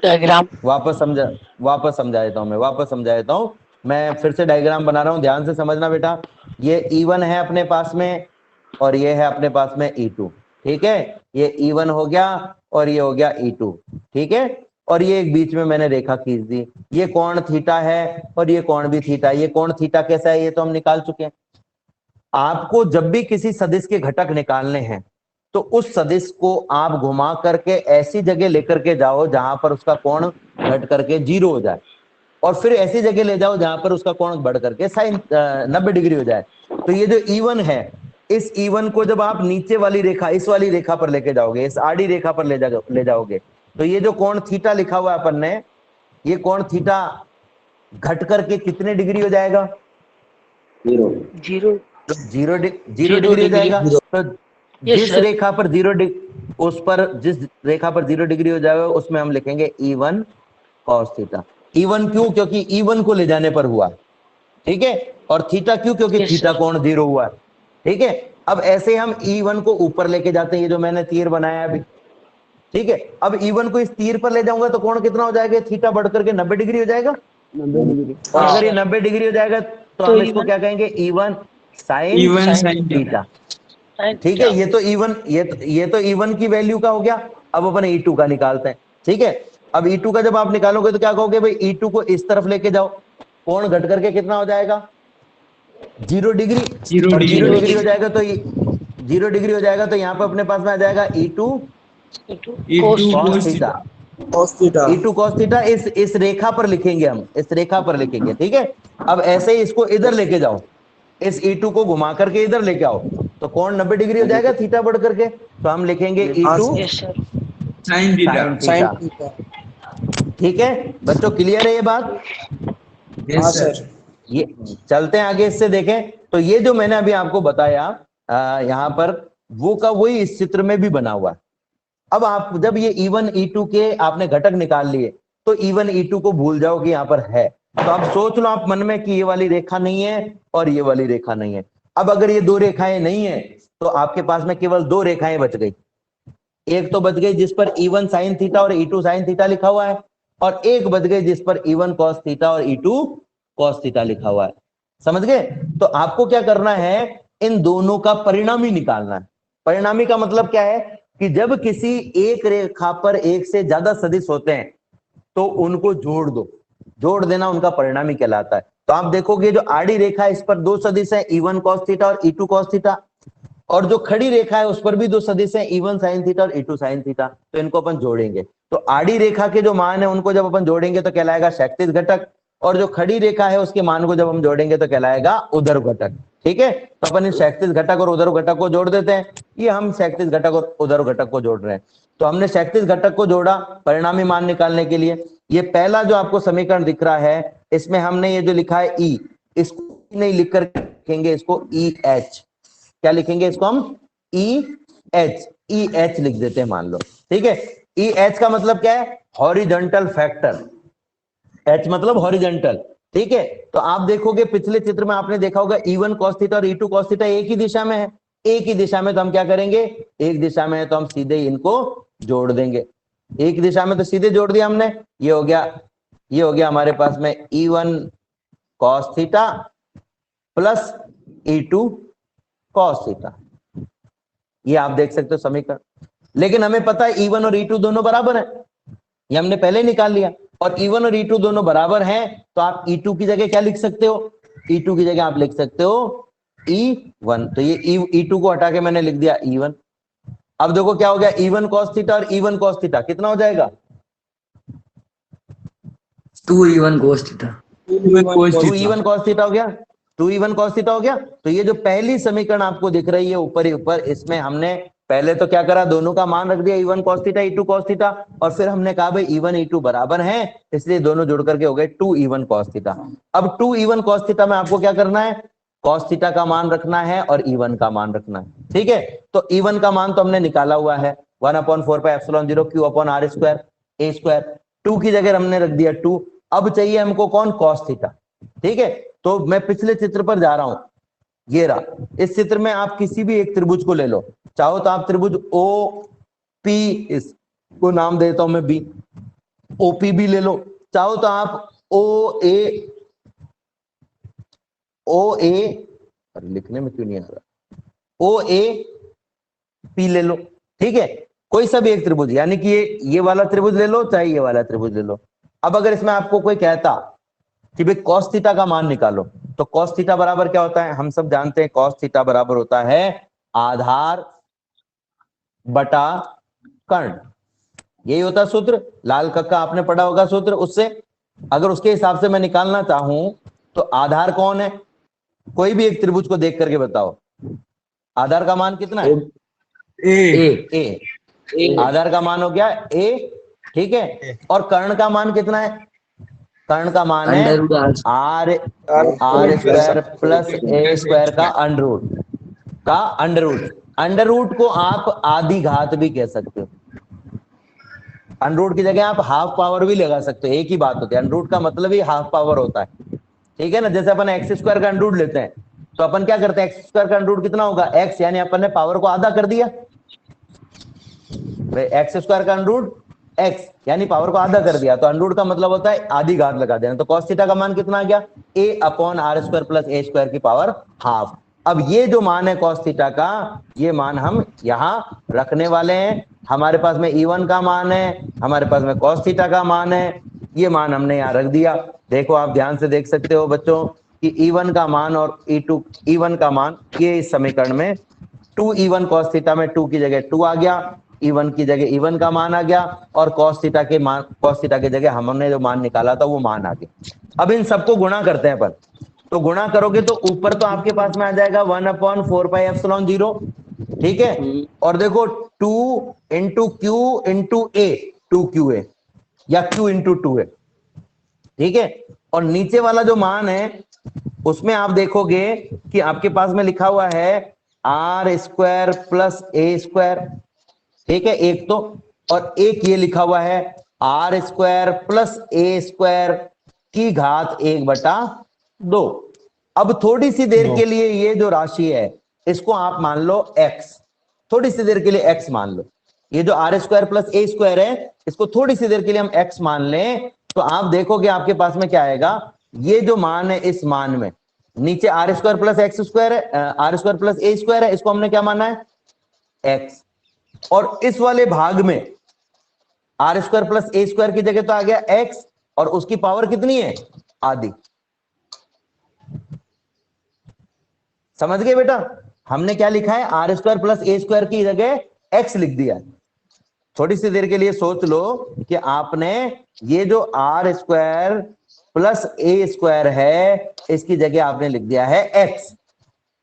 D: डायग्राम।
A: वापस समझा देता हूं, वापस समझा देता हूं। मैं फिर से डायग्राम बना रहा हूं, ध्यान से समझना बेटा। ये E1 है अपने पास में, और ये है अपने पास में E2। ठीक है, ये E1 हो गया और ये हो गया E2। ठीक है, और ये एक बीच में मैंने रेखा खींच दी, ये कोण थीटा है और ये कोण भी थीटा। ये कोण थीटा कैसा है ये तो हम निकाल चुके हैं। आपको जब भी किसी सदिश के घटक निकालने हैं तो उस सदिश को आप घुमा करके ऐसी जगह लेकर के जाओ जहां पर उसका कोण घट करके 0 हो जाए, और फिर ऐसी जगह ले जाओ जहां पर उसका कोण बढ़ करके साइन 90 डिग्री हो जाए। तो ये जो E1 है, इस E1 को जब आप नीचे वाली रेखा, इस वाली रेखा पर लेके जाओगे, इस आड़ी रेखा पर ले जाओगे, तो ये जो कोण थीटा लिखा हुआ है अपन ने, ये कोण थीटा घट करके कितने डिग्री हो जाएगा, 0 डिग्री हो जाएगा। तो जिस रेखा पर 0 डिग्री, उस पर जिस रेखा पर 0 डिग्री हो जाएगा उसमें हम लिखेंगे E1 cos थीटा। E1 क्यों, क्योंकि E1 को ले जाने पर हुआ, ठीक है, और थीटा क्यों, क्योंकि थीटा कोण 0 हुआ। ठीक है, अब ऐसे हम E1 को ऊपर लेके जाते हैं, ये जो मैंने तीर बनाया अभी। ठीक है, अब E1 को इस तीर पर ले जाऊंगा तो कोण कितना हो जाएगा, थीटा बढ़ करके 90 डिग्री हो जाएगा। 90 डिग्री, और अगर ये 90 डिग्री हो जाएगा तो हम इसको क्या कहेंगे, E1 साइन थीटा। ठीक है, ये तो E1 की वैल्यू का हो गया। अब अपन E2 का निकालते हैं। ठीक है, अब E2 का जब आप निकालोगे तो क्या कहोगे भाई, E2 को इस तरफ लेके जाओ, कोण घट करके कितना हो जाएगा, 0 डिग्री। 0 डिग्री हो जाएगा तो 0 डिग्री हो जाएगा तो यहाँ पे अपने पास में आ जाएगा E2 cos theta. E2 cos theta इस रेखा पर लिखेंगे हम, इस रेखा पर लिखेंगे। ठीक है, अब ऐसे ही इसको इधर लेके जाओ, इस E2 को घुमा करके इधर लेके आओ तो कोण 90 डिग्री हो जाएगा थीटा बढ़ करके, तो हम लिखेंगे E2 साइन थीटा। ठीक है बच्चों, क्लियर है ये बात?
B: Yes sir.
A: ये चलते हैं आगे, इससे देखें। तो ये जो मैंने अभी आपको बताया यहाँ पर, वो का वही इस चित्र में भी बना हुआ है। अब आप जब ये E1 E2 के आपने घटक निकाल लिए तो E1 E2 को भूल जाओ कि यहाँ पर है। तो आप सोच लो आप मन में कि ये वाली रेखा नहीं है और ये वाली रेखा नहीं है। अब अगर ये दो रेखाएं नहीं है तो आपके पास में केवल दो रेखाएं बच गई। एक तो बच गई जिस पर E1 साइन थीटा और E2 साइन थीटा लिखा हुआ है, और एक बच गई जिस पर E1 cos थीटा और E2 cos थीटा लिखा हुआ है। समझ गए? तो आपको क्या करना है, इन दोनों का परिणामी निकालना है। परिणामी का मतलब क्या है कि जब किसी एक रेखा पर एक से ज्यादा सदिश होते हैं तो उनको जोड़ दो, जोड़ देना उनका परिणामी कहलाता है। तो आप देखोगे जो आड़ी रेखा है इस पर दो सदिश है, E1 cos थीटा और E2 cos थीटा, और जो खड़ी रेखा है उस पर भी दो सदिश है, E1 sin थीटा और E2 sin थीटा। तो इनको अपन जोड़ेंगे, तो आड़ी रेखा के जो मान है उनको जब अपन जोड़ेंगे तो कहलाएगा क्षैतिज घटक, और जो खड़ी रेखा है उसके मान को जब हम जोड़ेंगे तो कहलाएगा उदर घटक। ठीक है, तो अपन इस क्षैतिज घटक और उदर घटक को जोड़ देते हैं। ये हम क्षैतिज घटक और उदर घटक को जोड़ रहे हैं। तो हमने क्षैतिज घटक को जोड़ा परिणामी मान निकालने के लिए। ये पहला जो आपको समीकरण दिख रहा है इसमें हमने ये जो लिखा है E, इसको नहीं लिख कर लिखेंगे, इसको EH। क्या लिखेंगे इसको हम? एच, ई एच लिख देते हैं मान लो, ठीक है। ई एच का मतलब क्या है? हॉरिजॉन्टल फैक्टर, एच मतलब हॉरिजॉन्टल, ठीक है। तो आप देखोगे पिछले चित्र में आपने देखा होगा E1 cos थीटा और E2 cos थीटा एक ही दिशा में है, एक ही दिशा में, तो हम क्या करेंगे, एक दिशा में है तो हम सीधे इनको जोड़ देंगे, एक दिशा में तो सीधे जोड़ दिया हमने, ये हो गया हमारे पास में E1 cos theta plus E2 cos theta, ये आप देख सकते हो समीकरण। लेकिन हमें पता है E1 और E2 दोनों बराबर है, ये हमने पहले निकाल लिया, और E1 और E2 दोनों बराबर हैं, तो आप E2 की जगह क्या लिख सकते हो? E2 की जगह आप लिख सकते हो E1, तो ये E2 को हटा के मैंने लिख दिया E1। अब देखो क्या हो गया, E1 cos थीटा और E1 cos थीटा कितना हो जाएगा?
B: 2E1 cos theta.
A: 2E1 cos theta हो गया, 2E1 cos थीटा हो गया। तो ये जो पहली समीकरण आपको दिख रही है ऊपर ही ऊपर, इसमें हमने पहले तो क्या करा, दोनों का मान रख दिया E1 cos theta E2 cos theta, और फिर हमने कहा भाई E1 E2 बराबर हैं, इसलिए दोनों जुड़ करके हो गए 2E1 cos थीटा। अब 2E1 cos थीटा में आपको क्या करना है, cos थीटा का मान रखना है और E1 का मान रखना है, ठीक है। तो E1 का मान तो हमने निकाला हुआ है 1/4πε0 Q/r² a², 2 की जगह हमने रख दिया 2। अब चाहिए हमको कौन, cos थीटा, ठीक है। तो मैं पिछले चित्र पर जा रहा हूं, ये रहा, इस चित्र में आप किसी भी एक त्रिभुज को ले लो, चाहो तो आप त्रिभुज ओ पी, इसको नाम देता हूं मैं बी, ओपी भी ले लो, चाहो तो आप ओ ए, अरे लिखने में क्यों नहीं आ रहा, ओ ए पी ले लो, ठीक है। कोई सा भी एक त्रिभुज, यानी कि ये वाला त्रिभुज ले लो चाहे ये वाला त्रिभुज ले लो। अब अगर इसमें आपको कोई कहता कि भाई cos थीटा का मान निकालो, तो cos थीटा बराबर क्या होता है, हम सब जानते हैं cos थीटा बराबर होता है आधार बटा कर्ण, यही होता है सूत्र, लाल कक्का आपने पढ़ा होगा सूत्र, उससे अगर उसके हिसाब से मैं निकालना चाहूं तो आधार कौन है, कोई भी एक त्रिभुज को देख करके बताओ, आधार का मान कितना है, ए, आधार का मान हो गया ए, ठीक है। और कर्ण का मान कितना है, कर्ण का मान है r² प्लस a² का अंडर रूट को आप आधी घात भी कह सकते हो, अंडर रूट की जगह आप हाफ पावर भी लगा सकते हो, एक ही बात होती है, अंडर रूट का मतलब ही हाफ पावर होता है, ठीक है ना। जैसे अपन x² का अंडर रूट लेते हैं तो अपन क्या करते हैं, x² का अंडर रूट कितना होगा, x, यानी अपन ने पावर को आधा कर दिया, x² का अंडर रूट x यानी पावर को आधा कर दिया, तो अंडर रूट का मतलब होता है आधी घात लगा देना, तो cos थीटा का मान कितना आ गया, a/r² प्लस a² की पावर हाफ। अब ये जो मान है cos थीटा का, ये मान हम यहां रखने वाले हैं, हमारे पास में E1 का मान है, हमारे पास में cos थीटा का मान है, ये मान हमने यहां रख दिया। देखो आप ध्यान से देख सकते हो बच्चों कि E1 का मान और E1 का मान, ये इस समीकरण में 2E1 cos थीटा में 2 की जगह 2 आ गया, E1 की जगह E1 का मान आ गया, और cos थीटा की जगह हमने जो मान निकाला था वो मान आ गया। अब इन सबको गुणा करते हैं अपन, तो गुणा करोगे तो ऊपर तो आपके पास में आ जाएगा 1/4πε0, ठीक है। और देखो 2 इंटू क्यू इंटू ए, 2QA या Q इंटू 2A, ठीक है। और नीचे वाला जो मान है उसमें आप देखोगे कि आपके पास में लिखा हुआ है r² प्लस a², ठीक है, एक तो, और एक ये लिखा हुआ है r² प्लस a² की घात 1/2। अब थोड़ी सी देर के लिए ये जो राशि है इसको आप मान लो x, थोड़ी सी देर के लिए x मान लो, ये जो r² प्लस a² है इसको थोड़ी सी देर के लिए हम x मान लें, तो आप देखोगे आपके पास में क्या आएगा, ये जो मान है इस मान में नीचे r² प्लस x² है, r² प्लस a² है, इसको हमने क्या माना है x, और इस वाले भाग में r² प्लस a² की जगह तो आ गया x, और उसकी पावर कितनी है, आधी। समझ गए बेटा, हमने क्या लिखा है, r² प्लस a² की जगह x लिख दिया। थोड़ी सी देर के लिए सोच लो कि आपने ये जो r² प्लस a² है इसकी जगह आपने लिख दिया है x,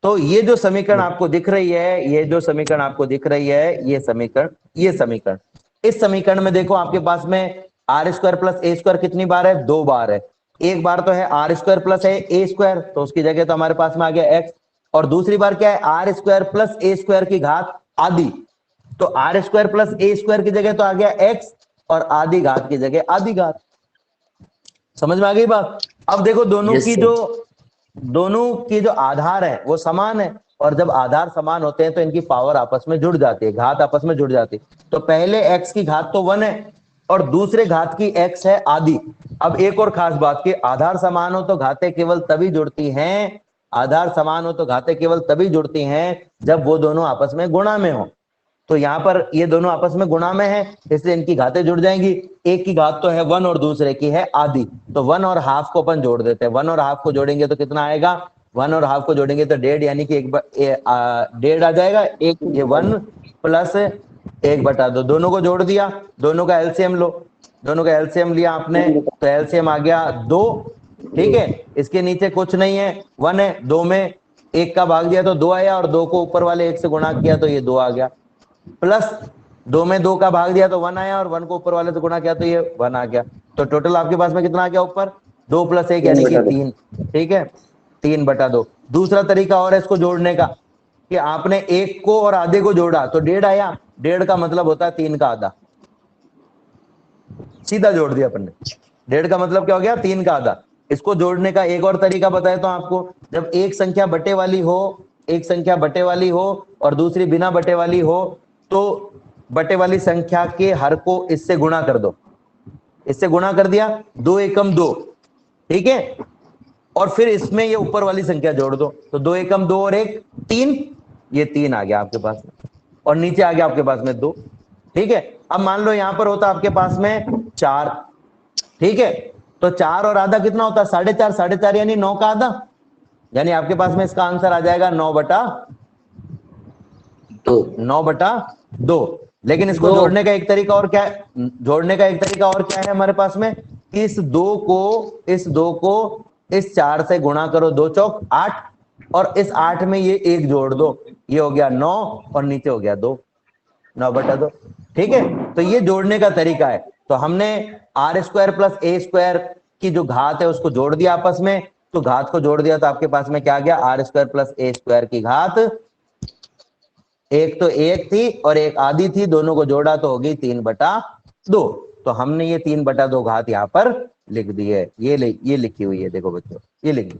A: तो ये जो समीकरण आपको दिख रही है, ये जो समीकरण आपको दिख रही है, ये समीकरण, इस समीकरण में देखो आपके पास में r² प्लस a² कितनी बार है, 2 बार है। एक बार तो है r² प्लस है a², तो उसकी जगह तो हमारे पास में आ गया x, और दूसरी बार क्या है, r² प्लस a² की घात आधी, तो आर स्क्वायर प्लस ए स्क्वायर की जगह तो आ गया एक्स और आधी घात की जगह आधी घात। समझ में आ गई बात? अब देखो
B: Yes, sir.
A: दोनों की जो आधार है वो समान है, और जब आधार समान होते हैं तो इनकी पावर आपस में जुड़ जाती है, घात आपस में जुड़ जाती है। तो पहले x की घात तो 1 है और दूसरे घात की x है आधी। अब एक और खास बात कि आधार समान हो तो घातें केवल तभी जुड़ती हैं, आधार समान हो तो घातें केवल तभी जुड़ती हैं जब वो दोनों आपस में गुणा में हो। तो यहाँ पर ये दोनों आपस में गुणा में है, इसलिए इनकी घातें जुड़ जाएंगी। एक की घात तो है 1 और दूसरे की है आधी, तो 1 और हाफ को अपन जोड़ देते हैं। 1 और हाफ को जोड़ेंगे तो कितना आएगा? 1 और हाफ को जोड़ेंगे तो 1.5, यानी कि 1.5 आ जाएगा। एक ये 1 प्लस 1/2, दोनों को जोड़ दिया, दोनों का एलसीएम लो, दोनों का एलसीएम लिया आपने तो एलसीएम आ गया 2। ठीक है, इसके नीचे कुछ नहीं है, 1 है, 2 में 1 का भाग दिया तो 2 आया, और 2 को ऊपर वाले 1 से गुणा किया तो ये 2 आ गया, प्लस 2 में 2 का भाग दिया तो 1 आया, और 1 को ऊपर वाले से गुणा किया तो ये 1 आ गया। तो टोटल आपके पास में कितना आ गया ऊपर? 2 + 1 यानी कि 3। ठीक है, 3/2। दूसरा तरीका और है इसको जोड़ने का कि आपने 1 को और आधे को जोड़ा तो 1.5 आया। 1.5 का मतलब होता है 3 का आधा, सीधा जोड़ दिया अपन ने। 1.5 का मतलब क्या हो गया? 3 का आधा। इसको जोड़ने का एक और तरीका बताया तो आपको, जब एक संख्या बटे वाली हो, एक संख्या बटे वाली हो और दूसरी बिना बटे वाली हो, तो बटे वाली संख्या के हर को इससे गुणा कर दो। इससे गुणा कर दिया, 2 एकम 2, ठीक है, और फिर इसमें ये ऊपर वाली संख्या जोड़ दो, तो 2 एकम 2 और 1 3, ये 3 आ गया आपके पास में, और नीचे आ गया आपके पास में 2। ठीक है, अब मान लो यहां पर होता आपके पास में 4। ठीक है, तो 4 और आधा कितना होता है? 4.5, 4.5 यानी 9 का आधा, यानी आपके पास में इसका आंसर आ जाएगा 9/2। लेकिन इसको जोड़ने का एक तरीका और क्या है? जोड़ने का एक तरीका और क्या है हमारे पास में? इस 2 को इस 4 से गुणा करो, 2 चौक 8, और इस 8 में ये 1 जोड़ दो, ये हो गया 9 और नीचे हो गया 2, 9/2। ठीक है, तो ये जोड़ने का तरीका है। तो हमने r स्क्वायर प्लस ए स्क्वायर की जो घात है उसको जोड़ दिया आपस में, तो घात को जोड़ दिया तो आपके पास में क्या आ गया? r स्क्वायर प्लस ए स्क्वायर की घात, एक तो 1 थी और एक आधी थी, दोनों को जोड़ा तो हो गई 3/2। तो हमने ये 3/2 घात यहाँ पर लिख दी है, ये लिखी हुई है, देखो बच्चों ये लिखी।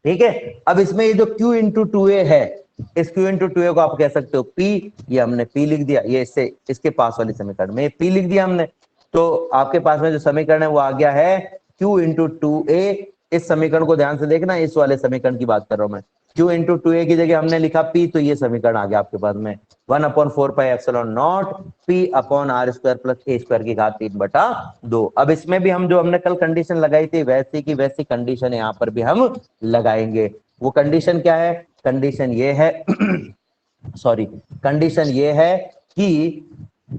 A: ठीक है, अब इसमें ये जो q इंटू 2a है, इस q इंटू 2a को आप कह सकते हो p, ये हमने p लिख दिया, ये इससे इसके पास वाली समीकरण में p लिख दिया हमने। तो आपके पास में जो समीकरण है वो आ गया है q इंटू 2a। इस समीकरण को ध्यान से देखना, इस वाले समीकरण की बात कर रहा हूं मैं। q इंटू 2a की जगह हमने लिखा p, तो ये समीकरण आ गया आपके पास में 1/4πε0 p upon r square plus ए स्क्वायर की घात 3/2। अब इसमें भी हम जो हमने कल कंडीशन लगाई थी वैसी की वैसी कंडीशन यहाँ पर भी हम लगाएंगे। वो कंडीशन क्या है? कंडीशन ये है सॉरी, कंडीशन ये है कि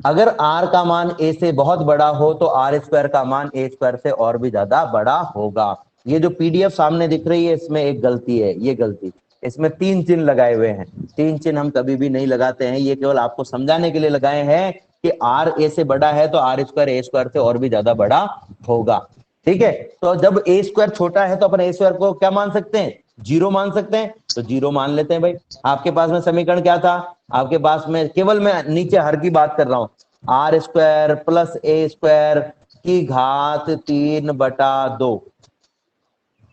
A: अगर r का मान a से बहुत बड़ा हो तो r स्क्वायर का मान a स्क्वायर से और भी ज्यादा बड़ा होगा। ये जो पीडीएफ सामने दिख रही है इसमें एक गलती है, ये गलती, इसमें 3 चिन्ह लगाए हुए हैं। 3 चिन्ह हम कभी भी नहीं लगाते हैं, ये केवल आपको समझाने के लिए लगाए हैं कि r a से बड़ा है तो r स्क्वायर a स्क्वायर से और भी ज्यादा बड़ा होगा। ठीक है, तो जब a स्क्वायर छोटा है तो अपन a स्क्वायर को क्या मान सकते हैं? 0 मान सकते हैं, तो 0 मान लेते हैं भाई। आपके पास में समीकरण क्या था? आपके पास में, केवल मैं नीचे हर की बात कर रहा हूं, r square plus a square की घात 3/2।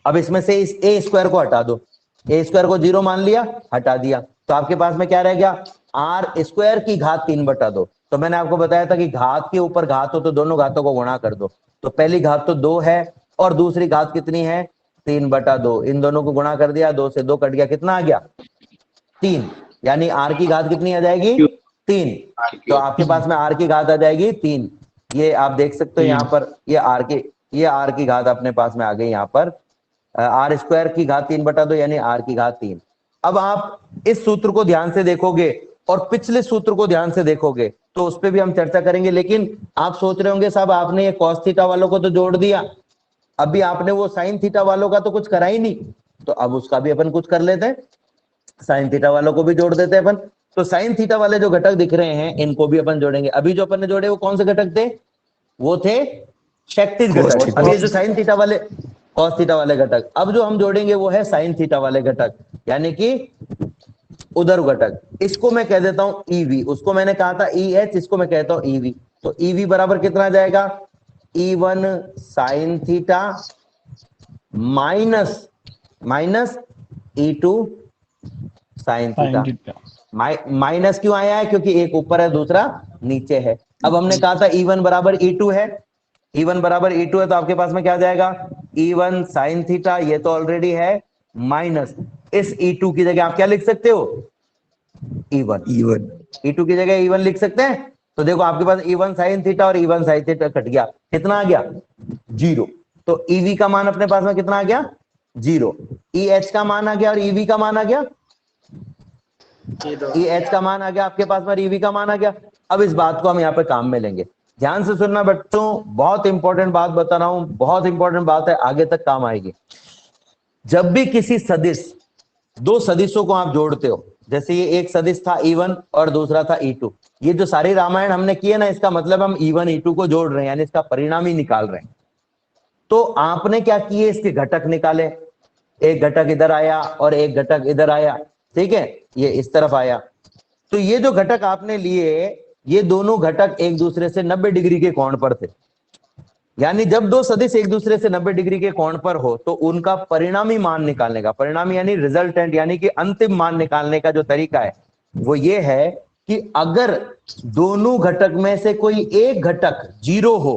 A: अब इसमें से इस a स्क्वायर को हटा दो, a स्क्वायर को 0 मान लिया, हटा दिया, तो आपके पास में क्या रह गया? r स्क्वायर की घात 3/2। तो मैंने आपको बताया था कि घात के ऊपर घात हो तो दोनों घातों को गुणा कर दो। तो पहली घात तो 2 है और दूसरी घात कितनी है? 3/2। इन दोनों को गुणा कर दिया, 2 से 2 कट गया, कितना आ गया? 3, यानी r की घात कितनी आ जाएगी? 3। तो आपके पास में r की घात आ जाएगी 3। ये आप देख सकते हो यहाँ पर, ये r की घात अपने पास में आ गई यहाँ पर, r स्क्वायर की घात 3/2 यानी r की घात 3। अब आप इस सूत्र को ध्यान से देखोगे और पिछले सूत्र को ध्यान से देखोगे तो उस पर भी हम चर्चा करेंगे। लेकिन आप सोच रहे होंगे साहब आपने ये कॉस थीटा वालों को तो जोड़ दिया, अभी आपने वो साइन थीटा वालों का तो कुछ करा ही नहीं, तो अब उसका भी अपन कुछ कर लेते हैं, साइन थीटा वालों को भी जोड़ देते हैं अपन। तो साइन थीटा वाले जो घटक दिख रहे हैं इनको भी अपन जोड़ेंगे। अभी जो अपन ने जोड़े वो कौन से घटक थे? वो थे क्षैतिज घटक। अब ये जो साइन थीटा वाले, कॉस थीटा वाले घटक, अब जो हम जोड़ेंगे वो है साइन थीटा वाले घटक, यानी कि उधर घटक, इसको मैं कह देता हूं ईवी, उसको मैंने कहा था EH, इसको मैं कहता हूं ईवी। तो ईवी बराबर कितना जाएगा, E1 sine theta minus E2 sine theta. Minus क्यों आया है, क्योंकि एक ऊपर है दूसरा नीचे है। अब हमने कहा था E1 बराबर E2 है, E1 बराबर E2 है, तो आपके पास में क्या जाएगा, E1 साइन थीटा, ये तो ऑलरेडी है, माइनस इस E2 की जगह आप क्या लिख सकते हो, E1 E2 की जगह E1 लिख सकते हैं। तो देखो आपके पास E1 साइन थीटा और E1 साइन थीटा कट गया, कितना आ गया, 0। तो EV का मान अपने पास में कितना आ गया, 0। EH का मान आ गया और EV का मान आ गया, EH का मान आ गया आपके पास में, EV का मान आ गया। अब इस बात को हम यहाँ पे काम में लेंगे, ध्यान से सुनना बच्चों, बहुत इंपॉर्टेंट बात बता रहा हूं, बहुत इंपॉर्टेंट बात है, आगे तक काम आएगी। जब भी किसी सदिश, दो सदिशों को आप जोड़ते हो, जैसे ये एक सदिश था E1 और दूसरा था E2, ये जो सारी रामायण हमने किए ना, इसका मतलब हम E1 E2 को जोड़ रहे हैं, यानी इसका परिणाम ही निकाल रहे हैं। तो आपने क्या किए, इसके घटक निकाले, एक घटक इधर आया और एक घटक इधर आया, ठीक है, ये इस तरफ आया। तो ये जो घटक आपने लिए, ये दोनों घटक एक दूसरे से 90 डिग्री के कोण पर थे, यानी जब दो सदिश एक दूसरे से 90 डिग्री के कोण पर हो तो उनका परिणामी मान निकालने का, परिणामी यानी रिजल्टेंट, यानी कि अंतिम मान निकालने का जो तरीका है वो ये है कि अगर दोनों घटक में से कोई एक घटक 0 हो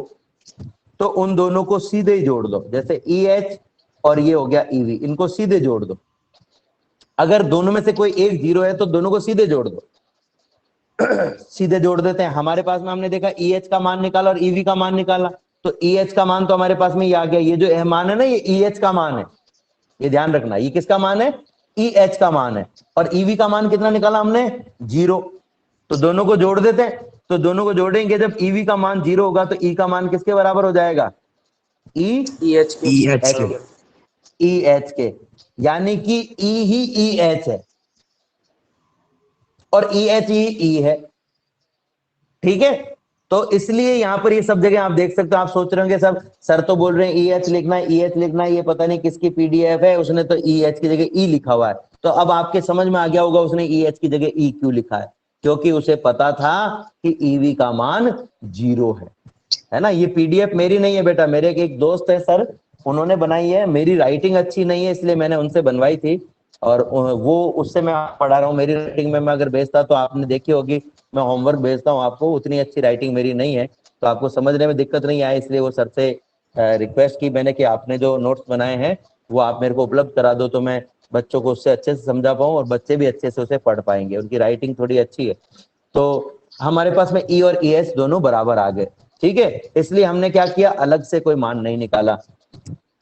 A: तो उन दोनों को सीधे ही जोड़ दो, जैसे EH और ये हो गया EV, इनको सीधे जोड़ दो। अगर दोनों में से कोई एक 0 है तो दोनों को सीधे जोड़ दो। सीधे जोड़ देते हैं। हमारे पास में हमने देखा EH का मान निकाला और EV का मान निकाला, तो EH का मान तो हमारे पास में ये आ गया, ये जो मान है ना, ये EH का मान है, ये ध्यान रखना, ये किसका मान है, EH का मान है। और EV का मान कितना निकाला हमने, 0। तो दोनों को जोड़ देते हैं, तो दोनों को जोड़ेंगे, जब EV का मान 0 होगा तो E का मान किसके बराबर हो जाएगा, EH के, यानी कि E ही EH है और EH ही E है, ठीक है। तो इसलिए यहां पर ये सब जगह आप देख सकते हो, आप सोच रहे होंगे सब सर तो बोल रहे हैं EH लिखना है, EH लिखना है, ये पता नहीं किसकी PDF है, उसने तो EH की जगह E लिखा हुआ है। तो अब आपके समझ में आ गया होगा उसने EH की जगह E क्यों लिखा है, क्योंकि उसे पता था कि EV का मान 0 है ना। ये PDF मेरी नहीं है बेटा, मेरे एक दोस्त है सर, उन्होंने बनाई है, मेरी राइटिंग अच्छी नहीं है इसलिए मैंने उनसे बनवाई थी, और वो उससे मैं पढ़ा रहा हूँ। मेरी राइटिंग में मैं अगर भेजता तो आपने देखी होगी, मैं होमवर्क भेजता हूँ आपको, उतनी अच्छी राइटिंग मेरी नहीं है, तो आपको समझने में दिक्कत नहीं आए, इसलिए वो सर से रिक्वेस्ट की मैंने कि आपने जो नोट्स बनाए हैं वो आप मेरे को उपलब्ध करा दो, तो मैं बच्चों को उससे अच्छे से समझा पाऊँ और बच्चे भी अच्छे से उसे पढ़ पाएंगे, उनकी राइटिंग थोड़ी अच्छी है। तो हमारे पास में E और ES दोनों बराबर आ गए, ठीक है, इसलिए हमने क्या किया, अलग से कोई मान नहीं निकाला।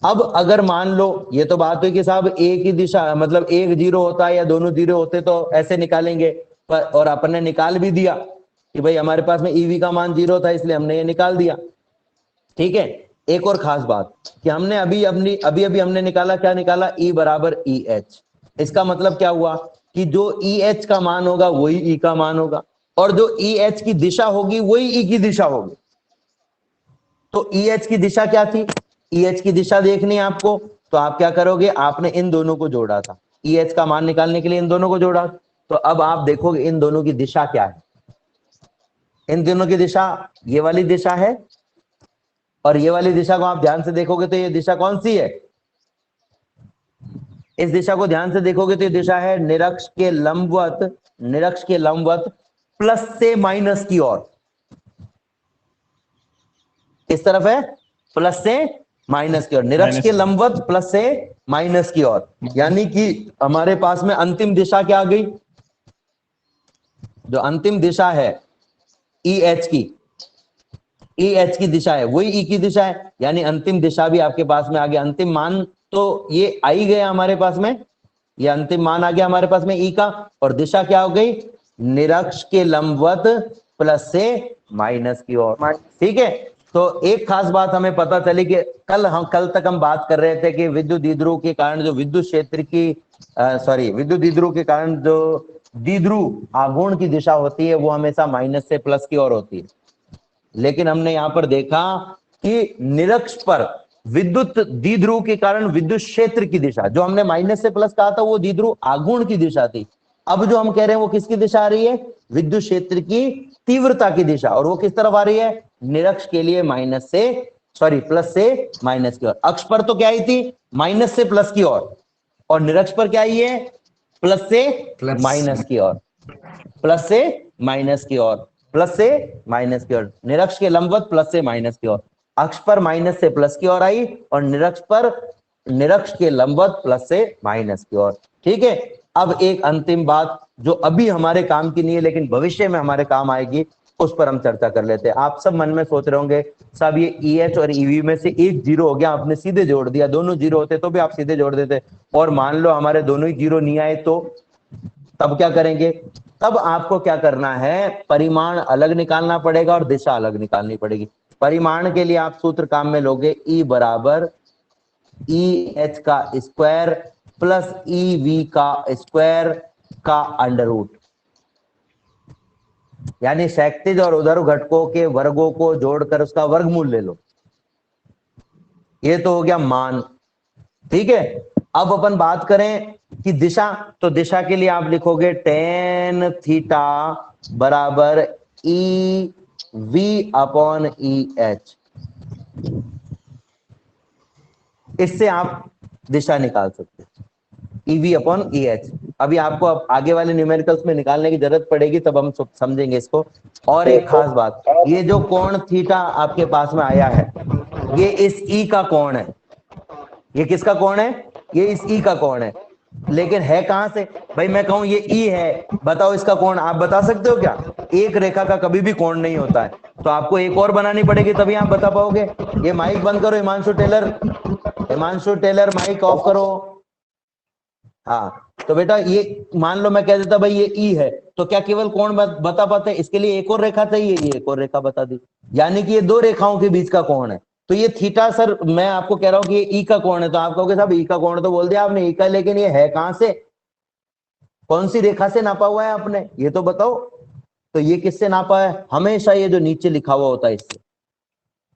A: अब अगर मान लो, ये तो बात हुई कि साहब एक ही दिशा, मतलब एक 0 होता है या दोनों 0 होते तो ऐसे निकालेंगे, पर और अपन ने निकाल भी दिया कि भाई हमारे पास में EV का मान 0 था इसलिए हमने ये निकाल दिया, ठीक है। एक और खास बात कि हमने अभी हमने निकाला, क्या निकाला, E बराबर EH। इसका मतलब क्या हुआ कि जो EH का मान होगा वही E का मान होगा, और जो EH की दिशा होगी वही E की दिशा होगी। तो EH की दिशा क्या थी, EH की दिशा देखनी है आपको, तो आप क्या करोगे, आपने इन दोनों को जोड़ा था, EH का मान निकालने के लिए इन दोनों को जोड़ा, तो अब आप देखोगे इन दोनों की दिशा क्या है। इन दोनों की दिशा ये वाली दिशा है, और ये वाली दिशा को आप ध्यान से देखोगे तो ये दिशा कौन सी है, इस दिशा को ध्यान से देखोगे तो ये दिशा है निरक्ष के लंबवत प्लस से माइनस की ओर, इस तरफ है प्लस से माइनस की ओर, निरक्ष के लंबवत प्लस से माइनस की ओर, यानी कि हमारे पास में अंतिम दिशा क्या आ गई, जो अंतिम दिशा है EH की दिशा है वही E की दिशा है, यानी अंतिम दिशा भी आपके पास में आ गया। अंतिम मान तो ये आ ही गया हमारे पास में, ये अंतिम मान आ गया हमारे पास में E का, और दिशा क्या हो गई, निरक्ष के लंबवत प्लस से माइनस की ओर, ठीक है। तो एक खास बात हमें पता चली कि कल तक हम बात कर रहे थे कि विद्युत द्विध्रुव के कारण जो विद्युत क्षेत्र की विद्युत द्विध्रुव के कारण जो द्विध्रुव आघूर्ण की दिशा होती है वो हमेशा माइनस से प्लस की ओर होती है, लेकिन हमने यहां पर देखा कि निरक्ष पर विद्युत द्विध्रुव के कारण विद्युत क्षेत्र की दिशा, जो हमने माइनस से प्लस कहा था वो द्विध्रुव आघूर्ण की दिशा थी, अब जो हम कह रहे हैं वो किसकी दिशा आ रही है, विद्युत क्षेत्र की तीव्रता की दिशा, और वो किस तरफ आ रही है, निरक्ष के लिए प्लस से माइनस की ओर। अक्ष पर तो क्या आई थी, माइनस से प्लस की ओर, और निरक्ष पर क्या आई है, प्लस से
B: प्लस
A: माइनस की ओर, प्लस से माइनस की ओर, प्लस से माइनस की ओर, निरक्ष के लंबवत प्लस से माइनस की ओर। अक्ष पर माइनस से प्लस की ओर आई, और निरक्ष के लंबवत प्लस से माइनस की ओर। ठीक है, अब एक अंतिम बात जो अभी हमारे काम की नहीं है लेकिन भविष्य में हमारे काम आएगी, उस पर हम चर्चा कर लेते हैं। आप सब मन में सोच रहे होंगे साहब ये EH और EV में से एक जीरो हो गया, आपने सीधे जोड़ दिया, दोनों जीरो होते तो भी आप सीधे जोड़ देते, और मान लो हमारे दोनों ही जीरो नहीं आए तो तब क्या करेंगे, तब आपको क्या करना है, परिमाण अलग निकालना पड़ेगा और दिशा अलग निकालनी पड़ेगी। परिमाण के लिए आप सूत्र काम में लोगे, E बराबर EH का स्क्वायर प्लस EV का स्क्वायर का अंडर रूट, यानी क्षैतिज और उधर घटकों के वर्गों को जोड़कर उसका वर्गमूल ले लो। ये तो हो गया मान। ठीक है, अब अपन बात करें कि दिशा, तो दिशा के लिए आप लिखोगे tan थीटा बराबर EV अपॉन EH, इससे आप दिशा निकाल सकते हैं, EV अपॉन EH। अभी आपको अब आगे वाले न्यूमेरिकल्स में निकालने की जरूरत पड़ेगी, तब हम समझेंगे इसको। और एक खास बात, ये जो कोण थीटा आपके पास में आया है, ये इस E का कोण है। ये किसका कोण है, ये इस E का कोण है, लेकिन है कहां से, भाई मैं कहूं ये E है, बताओ इसका कोण आप बता सकते हो क्या, एक रेखा का कभी भी कोण नहीं होता है, तो आपको एक और बनानी पड़ेगी तभी आप बता पाओगे। ये माइक बंद करो हिमांशु टेलर माइक ऑफ करो। हाँ, तो बेटा ये मान लो मैं कह देता भाई ये E है, तो क्या केवल कोण बता पाते, इसके लिए एक और रेखा चाहिए, ये एक और रेखा बता दी, यानी कि ये दो रेखाओं के बीच का कोण है। तो ये थीटा सर मैं आपको कह रहा हूं कि ये E का कोण है, तो आप कहोगे साहब E का कोण तो बोल दिया आपने, E का, लेकिन ये है कहां से, कौन सी रेखा से नापा हुआ है आपने, ये तो बताओ। तो ये किससे नापा है, हमेशा ये जो नीचे लिखा हुआ होता है इससे,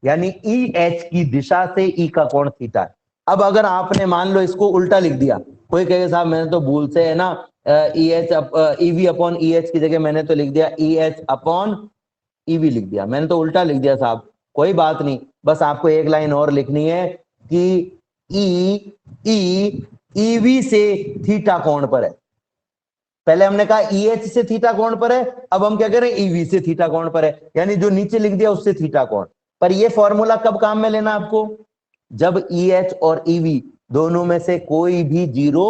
A: यानी EH की दिशा से E का कोण थीटा है। अब अगर आपने मान लो इसको उल्टा लिख दिया, कोई कहेगा साहब मैंने तो भूल से है ना EV अपॉन EH की जगह मैंने तो लिख दिया EH अपॉन EV लिख दिया, मैंने तो उल्टा लिख दिया साहब, कोई बात नहीं, बस आपको एक लाइन और लिखनी है कि EV से थीटा कोण पर है। पहले हमने कहा EH से थीटा कोण पर है, अब हम क्या करें, EV से थीटा कोण पर है, यानी जो नीचे लिख दिया उससे थीटा कोण पर। ये फॉर्मूला कब काम में लेना आपको, जब EH और EV दोनों में से कोई भी जीरो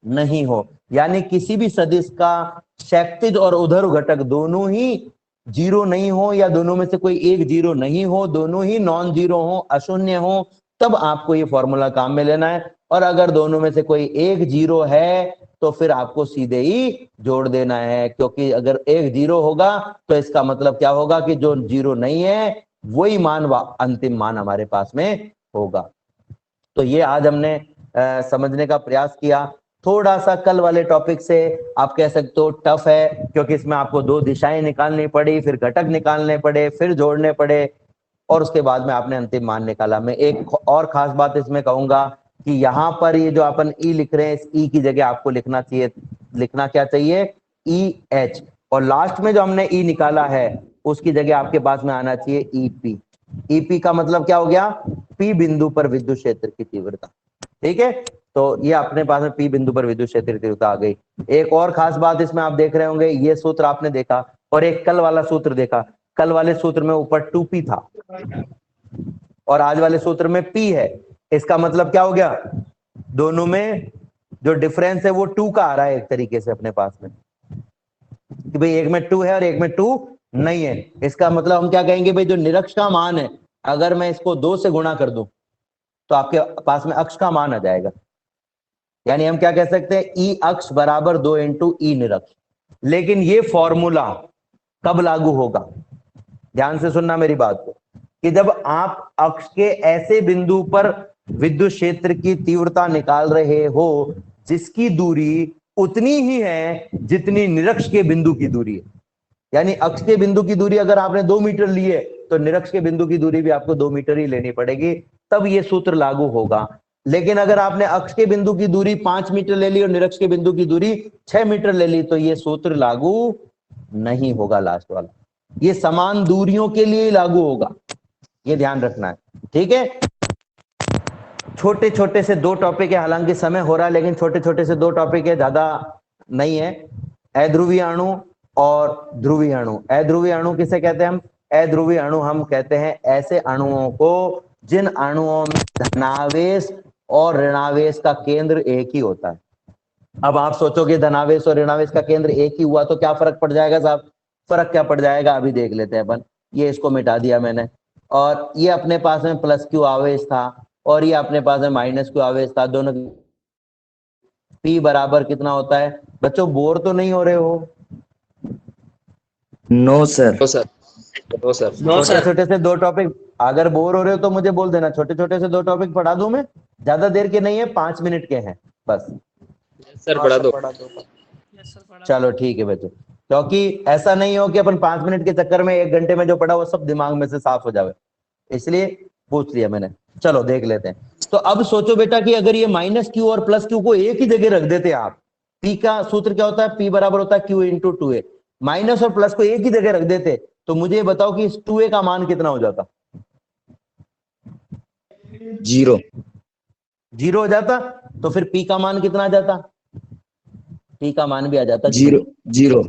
A: नहीं हो, यानी किसी भी सदिश का क्षैतिज और ऊर्ध्व घटक दोनों ही जीरो नहीं हो, या दोनों में से कोई एक जीरो नहीं हो, दोनों ही नॉन जीरो हो, अशून्य हो, तब आपको ये फॉर्मूला काम में लेना है। और अगर दोनों में से कोई एक जीरो है तो फिर आपको सीधे ही जोड़ देना है, क्योंकि अगर एक जीरो होगा तो इसका मतलब क्या होगा कि जो जीरो नहीं है वही मान अंतिम मान हमारे पास में होगा। तो ये आज हमने समझने का प्रयास किया। थोड़ा सा कल वाले टॉपिक से आप कह सकते हो टफ है, क्योंकि इसमें आपको दो दिशाएं निकालनी पड़ी, फिर घटक निकालने पड़े, फिर जोड़ने पड़े, और उसके बाद में आपने अंतिम मान निकाला। मैं एक और खास बात इसमें कहूंगा कि यहाँ पर ये जो अपन E लिख रहे हैं, इस E की जगह आपको लिखना क्या चाहिए, EH, और लास्ट में जो हमने E निकाला है उसकी जगह आपके पास में आना चाहिए EP। EP का मतलब क्या हो गया, P बिंदु पर विद्युत क्षेत्र की तीव्रता। ठीक है, तो ये अपने पास में P बिंदु पर विद्युत क्षेत्र की तीव्रता आ गई। एक और खास बात इसमें आप देख रहे होंगे, ये सूत्र आपने देखा और एक कल वाला सूत्र देखा। कल वाले सूत्र में ऊपर 2P था और आज वाले सूत्र में P है। इसका मतलब क्या हो गया, दोनों में जो डिफरेंस है वो 2 का आ रहा है एक तरीके से अपने पास में, कि भाई एक में 2 है और एक में 2 नहीं है। इसका मतलब हम क्या कहेंगे, भाई जो निरक्ष का मान है अगर मैं इसको 2 से गुणा कर दूं तो आपके पास में अक्ष का मान आ जाएगा, यानी हम क्या कह सकते हैं, E अक्ष बराबर 2 इंटू E निरक्ष। लेकिन ये फॉर्मूला कब लागू होगा, ध्यान से सुनना मेरी बात को, कि जब आप अक्ष के ऐसे बिंदु पर विद्युत क्षेत्र की तीव्रता निकाल रहे हो जिसकी दूरी उतनी ही है जितनी निरक्ष के बिंदु की दूरी है। यानी अक्ष के बिंदु की दूरी अगर आपने 2 मीटर ली है तो निरक्ष के बिंदु की दूरी भी आपको 2 मीटर ही लेनी पड़ेगी, तब ये सूत्र लागू होगा। लेकिन अगर आपने अक्ष के बिंदु की दूरी 5 मीटर ले ली और निरक्ष के बिंदु की दूरी 6 मीटर ले ली तो ये सूत्र लागू नहीं होगा। लास्ट वाला ये समान दूरियों के लिए लागू होगा, ये ध्यान रखना है। ठीक है, छोटे छोटे से 2 टॉपिक है, हालांकि समय हो रहा है लेकिन छोटे छोटे से 2 टॉपिक है, ज्यादा नहीं है। अध्रुवीय अणु और ध्रुवीय अणु। अध्रुवीय अणु किसे कहते हैं हम? अध्रुवीय अणु हम कहते हैं ऐसे अणुओं को जिन अणुओं में धनावेश और ऋणावेश का केंद्र एक ही होता है। अब आप सोचोगे धनावेश और ऋणावेश का केंद्र एक ही हुआ तो क्या फर्क पड़ जाएगा साहब? फर्क क्या पड़ जाएगा अभी देख लेते हैं अपन। ये इसको मिटा दिया मैंने, और ये अपने पास में प्लस क्यू आवेश था और ये अपने पास में माइनस क्यू आवेश था। दोनों P बराबर कितना होता है? बच्चों बोर तो नहीं हो रहे हो?
C: No sir.
B: No sir, no sir,
A: छोटे छोटे से 2 टॉपिक, अगर बोर हो रहे हो तो मुझे बोल देना, छोटे छोटे से 2 टॉपिक पढ़ा दूं मैं, ज्यादा देर के नहीं है, 5 मिनट के हैं बस।
B: सर पढ़ा दो।
A: चलो ठीक है बच्चों, क्योंकि ऐसा नहीं हो कि अपन 5 मिनट के चक्कर में 1 घंटे में जो पढ़ा वो सब दिमाग में से साफ हो जाए, इसलिए पूछ लिया मैंने। चलो देख लेते हैं। तो अब सोचो बेटा कि अगर ये माइनस क्यू और प्लस क्यू को एक ही जगह रख देते आप, P का सूत्र क्या होता है? P बराबर होता है Q इंटू 2A। माइनस और प्लस को एक ही जगह रख देते तो मुझे बताओ कि इस 2A का मान कितना हो जाता?
C: 0
A: 0 हो जाता। तो फिर P का मान कितना आ जाता? P का मान भी आ जाता
C: 0।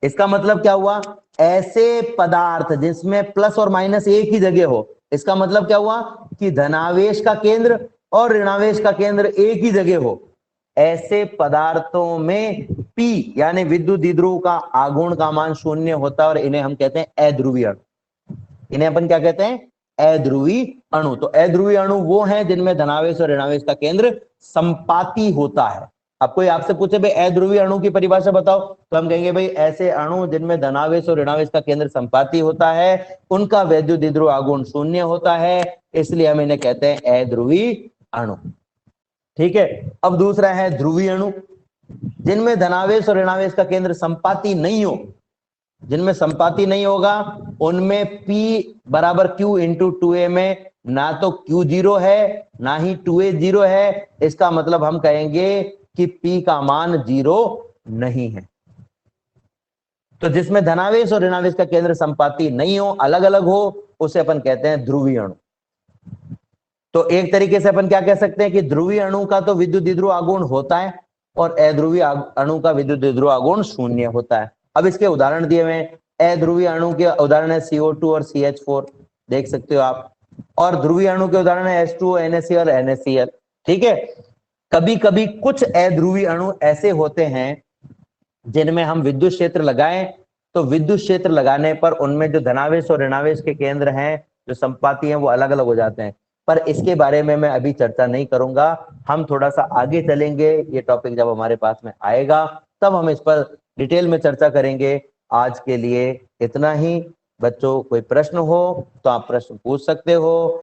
A: इसका मतलब क्या हुआ? ऐसे पदार्थ जिसमें प्लस और माइनस एक ही जगह हो, इसका मतलब क्या हुआ कि धनावेश का केंद्र और ऋणावेश का केंद्र एक ही जगह हो, ऐसे पदार्थों में P यानी विद्युत द्विध्रुव का आघूर्ण का मान 0 होता है और इन्हें हम कहते हैं अध्रुवीय अणु। इन्हें अपन क्या कहते हैं? अध्रुवीय अणु। तो अध्रुवीय अणु वो हैं जिनमें धनावेश और ऋणावेश का केंद्र संपाती होता है। अब कोई आपसे पूछे भाई अध्रुवीय अणु की परिभाषा बताओ, तो हम कहेंगे भाई ऐसे अणु जिनमें धनावेश और ऋणावेश का केंद्र संपाती होता है, उनका वैद्युत द्विध्रुव आघूर्ण 0 होता है, इसलिए हम इन्हें कहते हैं अध्रुवीय अणु। ठीक है, अब दूसरा है ध्रुवीय अणु, जिनमें धनावेश और ऋणावेश का केंद्र संपाती नहीं हो। जिनमें संपाती नहीं होगा उनमें P बराबर Q इंटू 2A में ना तो Q 0 है ना ही 2A 0 है। इसका मतलब हम कहेंगे कि P का मान 0 नहीं है। तो जिसमें धनावेश और ऋणावेश का केंद्र संपाती नहीं हो, अलग अलग हो, उसे अपन कहते हैं ध्रुवीय अणु। तो एक तरीके से अपन क्या कह सकते हैं कि ध्रुवीय अणु का तो विद्युत द्विध्रुव आघूर्ण होता है और अध्रुवीय अणु का विद्युत द्विध्रुव आघूर्ण 0 होता है। अब इसके उदाहरण दिए हुए हैं। अध्रुवीय अणु के उदाहरण है CO2 और CH4, देख सकते हो आप। और ध्रुवीय अणु के उदाहरण है H2O, NaCl और NaCl। ठीक है, कभी कभी कुछ अध्रुवीय अणु ऐसे होते हैं जिनमें हम विद्युत क्षेत्र लगाएं तो विद्युत क्षेत्र लगाने पर उनमें जो धनावेश और ऋणावेश के केंद्र हैं जो संपाती हैं वो अलग अलग हो जाते हैं, पर इसके बारे में मैं अभी चर्चा नहीं करूंगा। हम थोड़ा सा आगे चलेंगे, ये टॉपिक जब हमारे पास में आएगा तब हम इस पर डिटेल में चर्चा करेंगे। आज के लिए इतना ही। बच्चों कोई प्रश्न हो तो आप प्रश्न पूछ सकते हो।